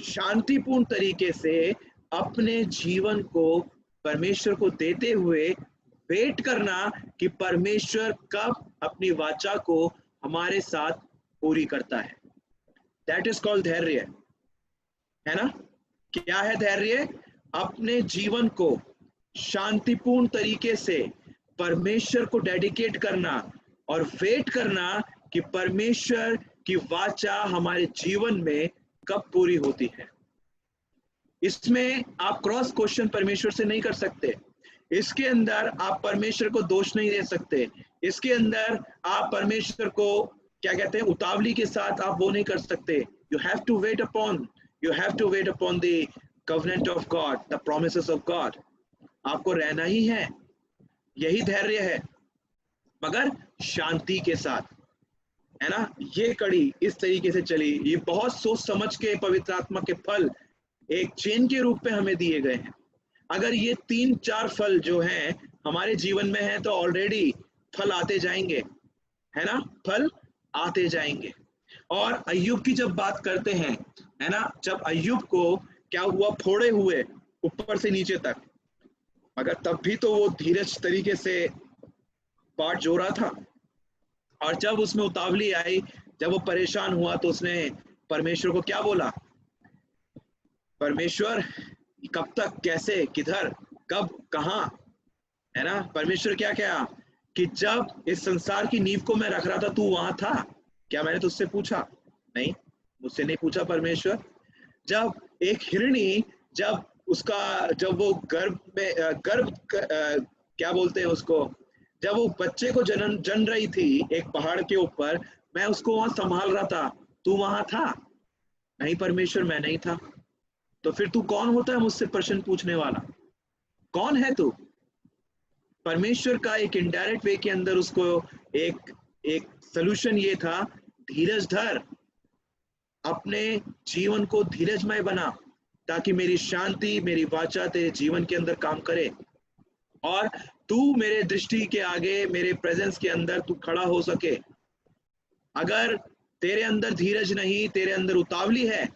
[SPEAKER 4] शांतिपूर्ण तरीके से अपने जीवन को परमेश्वर को देते हुए वेट करना कि परमेश्वर कब अपनी वाचा को हमारे साथ पूरी करता है। दैट इज कॉल्ड धैर्य, है ना। क्या है धैर्य? अपने जीवन को शांतिपूर्ण तरीके से परमेश्वर को डेडिकेट करना और वेट करना कि परमेश्वर की वाचा हमारे जीवन में कब पूरी होती है। इसमें आप क्रॉस क्वेश्चन परमेश्वर से नहीं कर सकते, इसके अंदर आप परमेश्वर को दोष नहीं दे सकते, इसके अंदर आप परमेश्वर को क्या कहते हैं उतावली के साथ आप वो नहीं कर सकते। You have to wait upon the covenant of God, the promises of God। आपको रहना ही है, यही धैर्य है, मगर शांति के साथ, है ना। ये कड़ी इस तरीके से चली, ये बहुत सोच समझ के पवित्र आत्मा के फल एक चेन के रूप में हमें दिए गए हैं। अगर ये 3-4 फल जो हैं हमारे जीवन में है तो ऑलरेडी फल आते जाएंगे, है ना, फल आते जाएंगे। और अय्यूब की जब बात करते हैं, है ना, जब अय्यूब को क्या हुआ, फोड़े हुए ऊपर से नीचे तक, मगर तब भी तो वो धीरज तरीके से बाट जोड़ा था। और जब उसमें उतावली आई, जब वो परेशान हुआ, तो उसने परमेश्वर को क्या बोला, परमेश्वर कब तक, कैसे, किधर, कब, कहाँ, है ना। परमेश्वर क्या कहा कि जब इस संसार की नींव को मैं रख रहा था तू वहां था क्या? मैंने तुझसे पूछा? नहीं, मुझसे नहीं पूछा परमेश्वर। जब एक हिरणी जब वो गर्भ क्या बोलते हैं उसको, जब वो बच्चे को जन रही थी एक पहाड़ के ऊपर, मैं उसको वहां संभाल रहा था, तू वहां था? नहीं परमेश्वर, मैं नहीं था। तो फिर तू कौन होता है मुझसे प्रश्न पूछने वाला? कौन है तू? परमेश्वर का एक इनडायरेक्ट वे के अंदर उसको एक सलूशन ये था, धीरज धर, अपने जीवन को धीरजमय बना, ताकि मेरी शांति, मेरी वाचा तेरे जीवन के अंदर काम करे और तू मेरे दृष्टि के आगे, मेरे प्रेजेंस के अंदर तू खड़ा हो सके। अगर तेरे अंदर धीरज नहीं, तेरे अंदर उतावली है,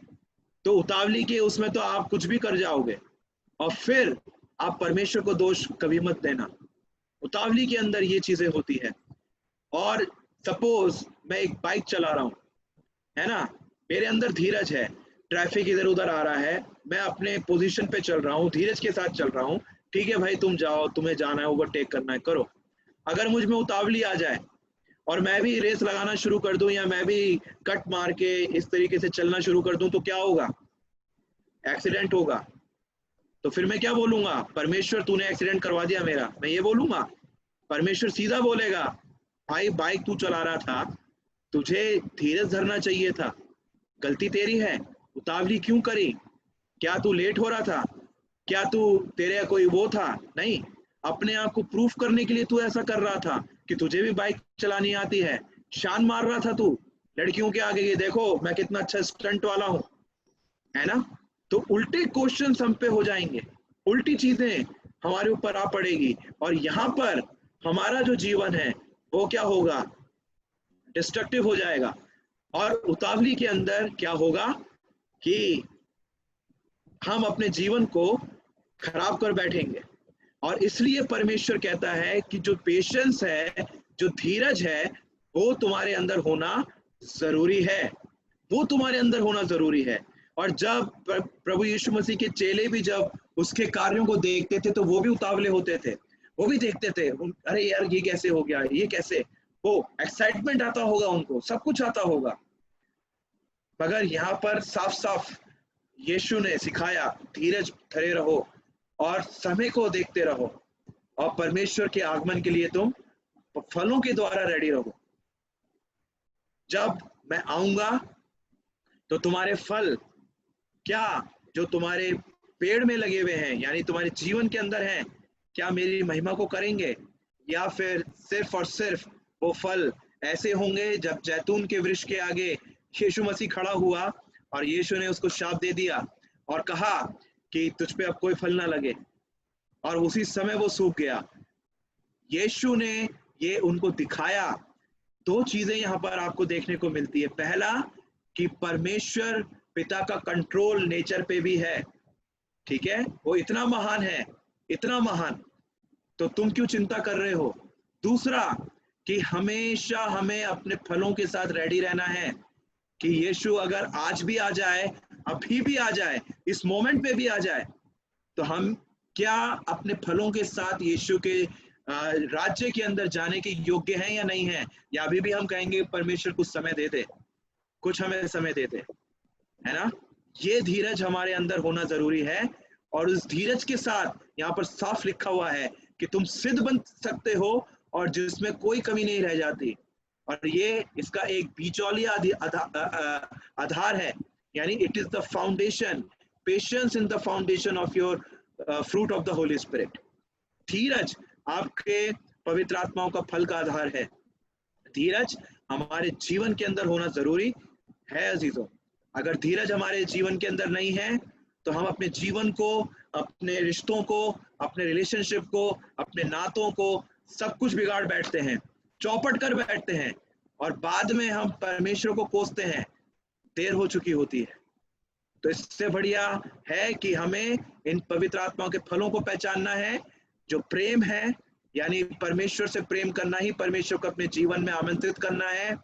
[SPEAKER 4] तो उतावली के उसमें तो आप कुछ भी कर जाओगे और फिर आप परमेश्वर को दोष कभी मत देना। उतावली के अंदर ये चीजें होती है। और सपोज मैं एक बाइक चला रहा हूं, है ना, मेरे अंदर धीरज है, ट्रैफिक इधर उधर आ रहा है, मैं अपने पोजीशन पे चल रहा हूँ, धीरज के साथ चल रहा हूँ, ठीक है भाई तुम जाओ, तुम्हें जाना है, ओवरटेक करना है, करो। अगर मुझ में उतावली आ जाए और मैं भी रेस लगाना शुरू कर दूं, या मैं भी कट मार के इस तरीके से चलना शुरू कर दूं, तो क्या होगा? एक्सीडेंट होगा। तो फिर मैं क्या बोलूंगा? परमेश्वर तूने एक्सीडेंट करवा दिया मेरा, मैं ये बोलूंगा? परमेश्वर सीधा बोलेगा, भाई बाइक तू चला रहा था, तुझे धीरज धरना चाहिए था, गलती तेरी है, उतावली क्यों करी? क्या तू लेट हो रहा था? क्या तू तेरे कोई वो था? नहीं, अपने आप को प्रूफ करने के लिए तू ऐसा कर रहा था कि तुझे भी बाइक चलानी आती है, शान मार रहा था तू लड़कियों के आगे, ये देखो मैं कितना अच्छा स्टंट वाला हूं, है ना। तो उल्टे क्वेश्चंस हम पे हो जाएंगे, उल्टी चीजें हमारे ऊपर आ पड़ेगी, और यहाँ पर हमारा जो जीवन है वो क्या होगा? डिस्ट्रक्टिव हो जाएगा। और उतावली के अंदर क्या होगा कि हम अपने जीवन को खराब कर बैठेंगे। और इसलिए परमेश्वर कहता है कि जो पेशेंस है, जो धीरज है, वो तुम्हारे अंदर होना जरूरी है, वो तुम्हारे अंदर होना जरूरी है। और जब प्रभु यीशु मसीह के चेले भी जब उसके कार्यों को देखते थे तो वो भी उतावले होते थे, वो भी देखते थे, अरे यार ये कैसे हो गया, ये कैसे, वो एक्साइटमेंट आता होगा उनको, सब कुछ आता होगा। मगर यहाँ पर साफ साफ यीशु ने सिखाया, धीरज धरे रहो और समय को देखते रहो, और परमेश्वर के आगमन के लिए तुम फलों के द्वारा रेडी रहो। जब मैं आऊंगा तो तुम्हारे फल क्या जो तुम्हारे पेड़ में लगे हुए हैं, यानी तुम्हारे जीवन के अंदर हैं, क्या मेरी महिमा को करेंगे, या फिर सिर्फ और सिर्फ वो फल ऐसे होंगे जब जैतून के वृक्ष के आगे यीशु मसीह खड़ा हुआ और यीशु ने उसको शाप दे दिया और कहा कि तुझ पे अब कोई फल ना लगे, और उसी समय वो सूख गया। यीशु ने ये उनको दिखाया दो चीजें यहाँ पर आपको देखने को मिलती है। पहला कि परमेश्वर पिता का कंट्रोल नेचर पे भी है, ठीक है, वो इतना महान है, इतना महान, तो तुम क्यों चिंता कर रहे हो। दूसरा कि हमेशा हमें अपने फलों के साथ रेडी रहना है कि यीशु अगर आज भी आ जाए, अभी भी आ जाए, इस मोमेंट पे भी आ जाए, तो हम क्या अपने फलों के साथ यीशु के राज्य के अंदर जाने के योग्य हैं या नहीं है, या अभी भी हम कहेंगे परमेश्वर कुछ समय दे दे, कुछ हमें समय दे दे, है ना। ये धीरज हमारे अंदर होना जरूरी है। और उस धीरज के साथ यहाँ पर साफ लिखा हुआ है कि तुम सिद्ध बन सकते हो और जिसमें कोई कमी नहीं रह जाती। और ये इसका एक बीचौलिया आधार है, यानी it is the foundation, patience in the foundation of your fruit of the holy spirit. धीरज आपके पवित्र आत्माओं का फल का आधार है। धीरज हमारे जीवन के अंदर होना जरूरी है अजीजों। अगर धीरज हमारे जीवन के अंदर नहीं है तो हम अपने जीवन को, अपने रिश्तों को, अपने रिलेशनशिप को, अपने नातों को सब कुछ बिगाड़ बैठते हैं, चौपट कर बैठते हैं, और बाद में हम परमेश्वर को कोसते हैं, देर हो चुकी होती है। तो इससे बढ़िया है कि हमें इन पवित्र आत्माओं के फलों को पहचानना है, जो प्रेम है, यानी परमेश्वर से प्रेम करना ही परमेश्वर को अपने जीवन में आमंत्रित करना है।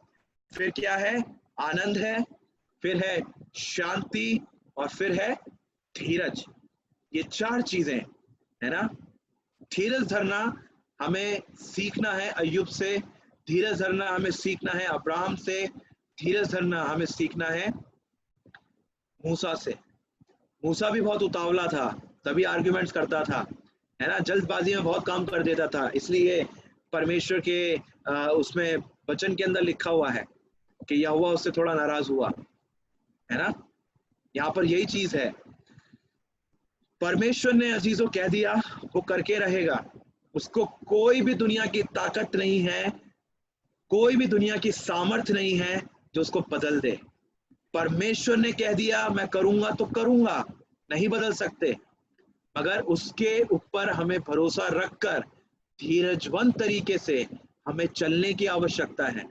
[SPEAKER 4] फिर क्या है, आनंद है, फिर है शांति, और फिर है धीरज। ये चार चीजें है ना। धीरज धरना हमें सीखना है अय्यूब से, धीरज धरना हमें सीखना है अब्राहम से, धीरज धरना हमें सीखना है मूसा से। मूसा भी बहुत उतावला था, तभी आर्ग्यूमेंट्स करता था, है ना, जल्दबाजी में बहुत काम कर देता था। इसलिए परमेश्वर के उसमें वचन के अंदर लिखा हुआ है कि यहोवा उससे थोड़ा नाराज हुआ, है ना। यहाँ पर यही चीज है, परमेश्वर ने अजीजों कह दिया वो करके रहेगा। उसको कोई भी दुनिया की ताकत नहीं है, कोई भी दुनिया की सामर्थ्य नहीं है जो उसको बदल दे। परमेश्वर ने कह दिया मैं करूंगा तो करूंगा, नहीं बदल सकते। मगर उसके ऊपर हमें भरोसा रखकर धीरजवंत तरीके से हमें चलने की आवश्यकता है,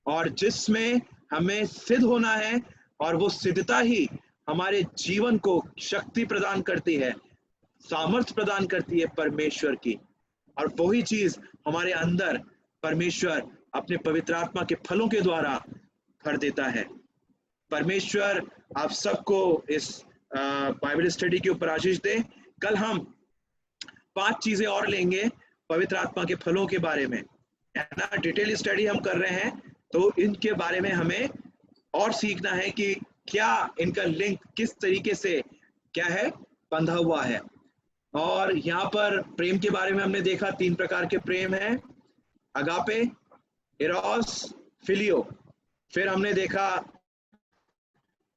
[SPEAKER 4] और जिसमें हमें सिद्ध होना है, और वो सिद्धता ही हमारे जीवन को शक्ति प्रदान करती है, सामर्थ्य प्रदान करती है परमेश्वर की। और वही चीज हमारे अंदर परमेश्वर अपने पवित्र आत्मा के फलों के द्वारा भर देता है। परमेश्वर आप सबको इस बाइबल स्टडी के ऊपर आशीष दे। कल हम 5 चीजें और लेंगे पवित्र आत्मा के फलों के बारे में, है ना। डिटेल स्टडी हम कर रहे हैं, तो इनके बारे में हमें और सीखना है कि क्या इनका लिंक किस तरीके से क्या है बंधा हुआ है। और यहाँ पर प्रेम के बारे में हमने देखा 3 प्रकार के प्रेम हैं, अगापे, इरोस, फिलियो। फिर हमने देखा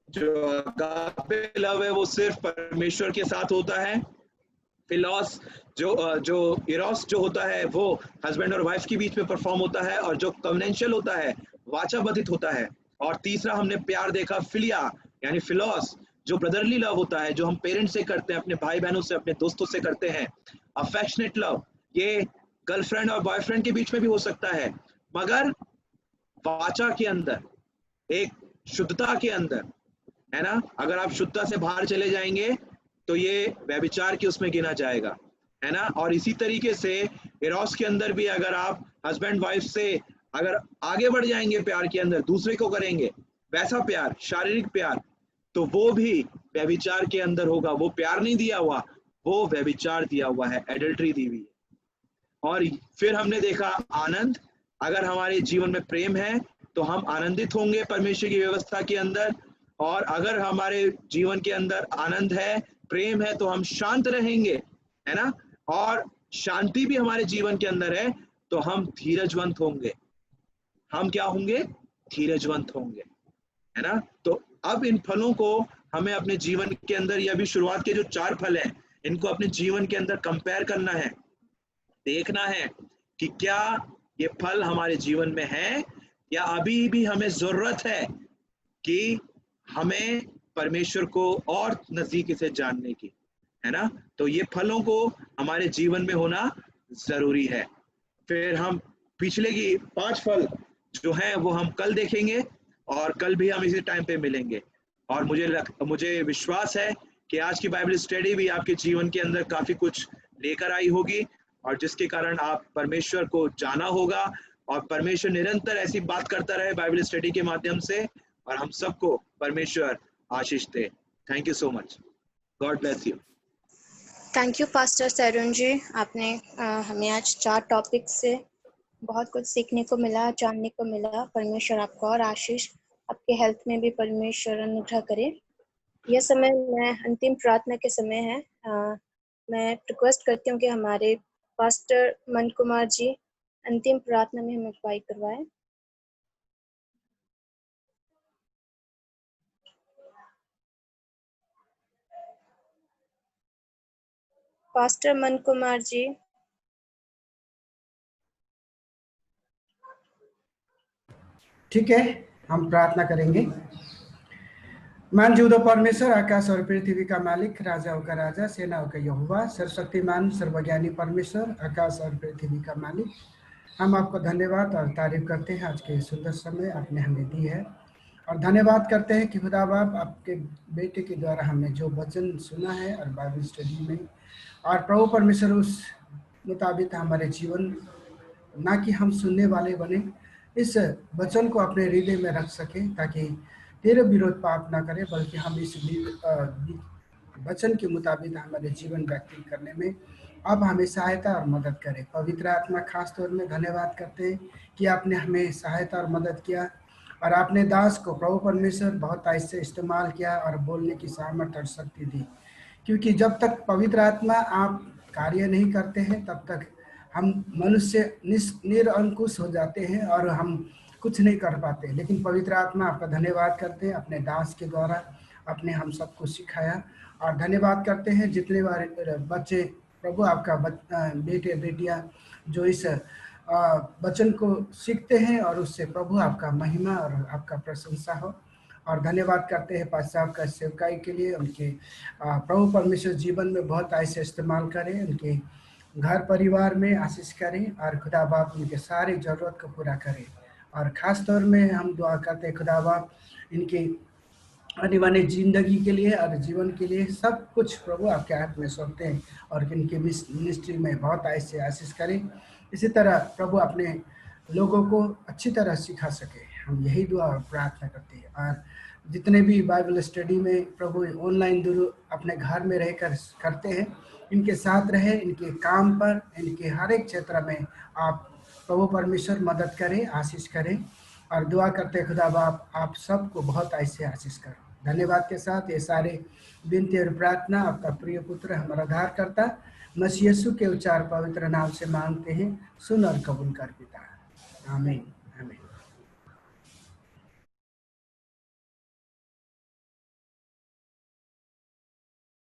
[SPEAKER 4] जो अगापे लव है वो सिर्फ परमेश्वर के साथ होता है। फिलॉस जो इरोस जो होता है वो हस्बैंड और वाइफ के बीच में परफॉर्म होता है, और जो कन्वेंशनल होता है वाचाबद्धित होता है। और तीसरा हमने प्यार देखा फिलिया, यानी फिलॉस, जो ब्रदरली लव होता है, जो हम पेरेंट्स से करते हैं, अपने भाई बहनों से, अपने दोस्तों से करते हैं। अफेक्शनेट लव, ये गर्लफ्रेंड और बॉयफ्रेंड के बीच में भी हो सकता है, मगर वाचा के अंदर, एक शुद्धता के अंदर, है ना। अगर आप शुद्धता से बाहर चले जाएंगे तो ये व्यभिचार के उसमें गिना जाएगा, है ना। और इसी तरीके से इरोस के अंदर भी अगर आप हस्बैंड वाइफ से अगर आगे बढ़ जाएंगे प्यार के अंदर, दूसरे को करेंगे वैसा प्यार, शारीरिक प्यार, तो वो भी व्यभिचार के अंदर होगा। वो प्यार नहीं दिया हुआ, वो व्यभिचार दिया हुआ है, एडल्ट्री दी हुई है। और फिर हमने देखा आनंद, अगर हमारे जीवन में प्रेम है तो हम आनंदित होंगे परमेश्वर की व्यवस्था के अंदर, और अगर हमारे जीवन के अंदर आनंद है, प्रेम है, तो हम शांत रहेंगे, है ना। और शांति भी हमारे जीवन के अंदर है तो हम धीरजवंत होंगे। हम क्या होंगे? धीरजवंत होंगे, है ना। तो अब इन फलों को हमें अपने जीवन के अंदर, या भी शुरुआत के जो 4 फल हैं, इनको अपने जीवन के अंदर कंपेयर करना है, देखना है कि क्या ये फल हमारे जीवन में है, या अभी भी हमें जरूरत है कि हमें परमेश्वर को और नजदीकी से जानने की, है ना। तो ये फलों को हमारे जीवन में होना जरूरी है। फिर हम पिछले की 5 फल जो है वो हम कल देखेंगे और कल भी हम इसी टाइम पे मिलेंगे। और मुझे विश्वास है कि आज की बाइबल स्टडी भी आपके जीवन के अंदर काफी कुछ लेकर आई होगी और जिसके कारण आप परमेश्वर को जाना होगा और परमेश्वर निरंतर ऐसी बात करता रहे बाइबल स्टडी के माध्यम से और हम सबको परमेश्वर आशीष दे। Thank you so much. God bless you.
[SPEAKER 1] Thank you pastor Tarun ji, आपने हमें आज 4 टॉपिक से बहुत कुछ सीखने को मिला, जानने को मिला। परमेश्वर आपको और आशीष, आपके हेल्थ में भी परमेश्वर अनुग्रह करे। यह समय मैं अंतिम प्रार्थना के समय है। मैं रिक्वेस्ट करती हूँ कि हमारे पास्टर मन कुमार जी अंतिम प्रार्थना में हमें अगुवाई करवाएं। पास्टर मन कुमार जी।
[SPEAKER 7] ठीक है, हम प्रार्थना करेंगे। मान जुदो परमेश्वर, आकाश और पृथ्वी का मालिक, राजाओं का राजा, सेनाओं का यहोवा, सर्वशक्तिमान सर्वज्ञानी परमेश्वर, आकाश और पृथ्वी का मालिक, हम आपको धन्यवाद और तारीफ करते हैं आज के सुंदर समय आपने हमें दी है। और धन्यवाद करते हैं कि खुदा बाप आपके बेटे के द्वारा हमने जो वचन सुना है और बाइबल स्टडी में, और प्रभु परमेश्वर उस मुताबिक हमारे जीवन, ना कि हम सुनने वाले बने, इस वचन को अपने हृदय में रख सके ताकि तेरे विरोध पाप ना करें, बल्कि हम इस वचन के मुताबिक हमारे जीवन व्यतीत करने में अब हमें सहायता और मदद करें। पवित्र आत्मा, खास तौर में धन्यवाद करते हैं कि आपने हमें सहायता और मदद किया और आपने दास को प्रभु परमेश्वर बहुत ऐसे इस्तेमाल किया और बोलने की सामर्थ्य और शक्ति दी, क्योंकि जब तक पवित्र आत्मा आप कार्य नहीं करते हैं तब तक हम मनुष्य निरंकुश हो जाते हैं और हम कुछ नहीं कर पाते। लेकिन पवित्र आत्मा, आपका धन्यवाद करते हैं, अपने दास के द्वारा आपने हम सबको सिखाया। और धन्यवाद करते हैं जितने बार बच्चे प्रभु आपका बेटे बेटियां जो इस वचन को सीखते हैं और उससे प्रभु आपका महिमा और आपका प्रशंसा हो। और धन्यवाद करते हैं पास्टर साहब का सेवकाई के लिए, उनके प्रभु परमेश्वर जीवन में बहुत ऐसे इस्तेमाल करें, उनके घर परिवार में आशीष करें और खुदा बाप उनके सारे ज़रूरत को पूरा करें। और ख़ास तौर में हम दुआ करते हैं खुदा बाप इनके आने वाले ज़िंदगी के लिए और जीवन के लिए सब कुछ प्रभु आपके हाथ में सौंपते हैं और इनके मिनिस्ट्री में बहुत ऐसे आशीष करें। इसी तरह प्रभु अपने लोगों को अच्छी तरह सिखा सके, हम यही दुआ और प्रार्थना करते हैं। और जितने भी बाइबल स्टडी में प्रभु ऑनलाइन दूर अपने घर में रहकर करते हैं, इनके साथ रहे, इनके काम पर, इनके हर एक क्षेत्र में आप प्रभु परमेश्वर मदद करें, आशीष करें। और दुआ करते खुदा बाप आप सबको बहुत ऐसे आशीष करो। धन्यवाद के साथ ये सारे विनती और प्रार्थना आपका प्रिय पुत्र हमारा उद्धारकर्ता मसीह यीशु के उच्चार पवित्र नाम से मांगते हैं, सुन और कबूल कर पिता, आमीन।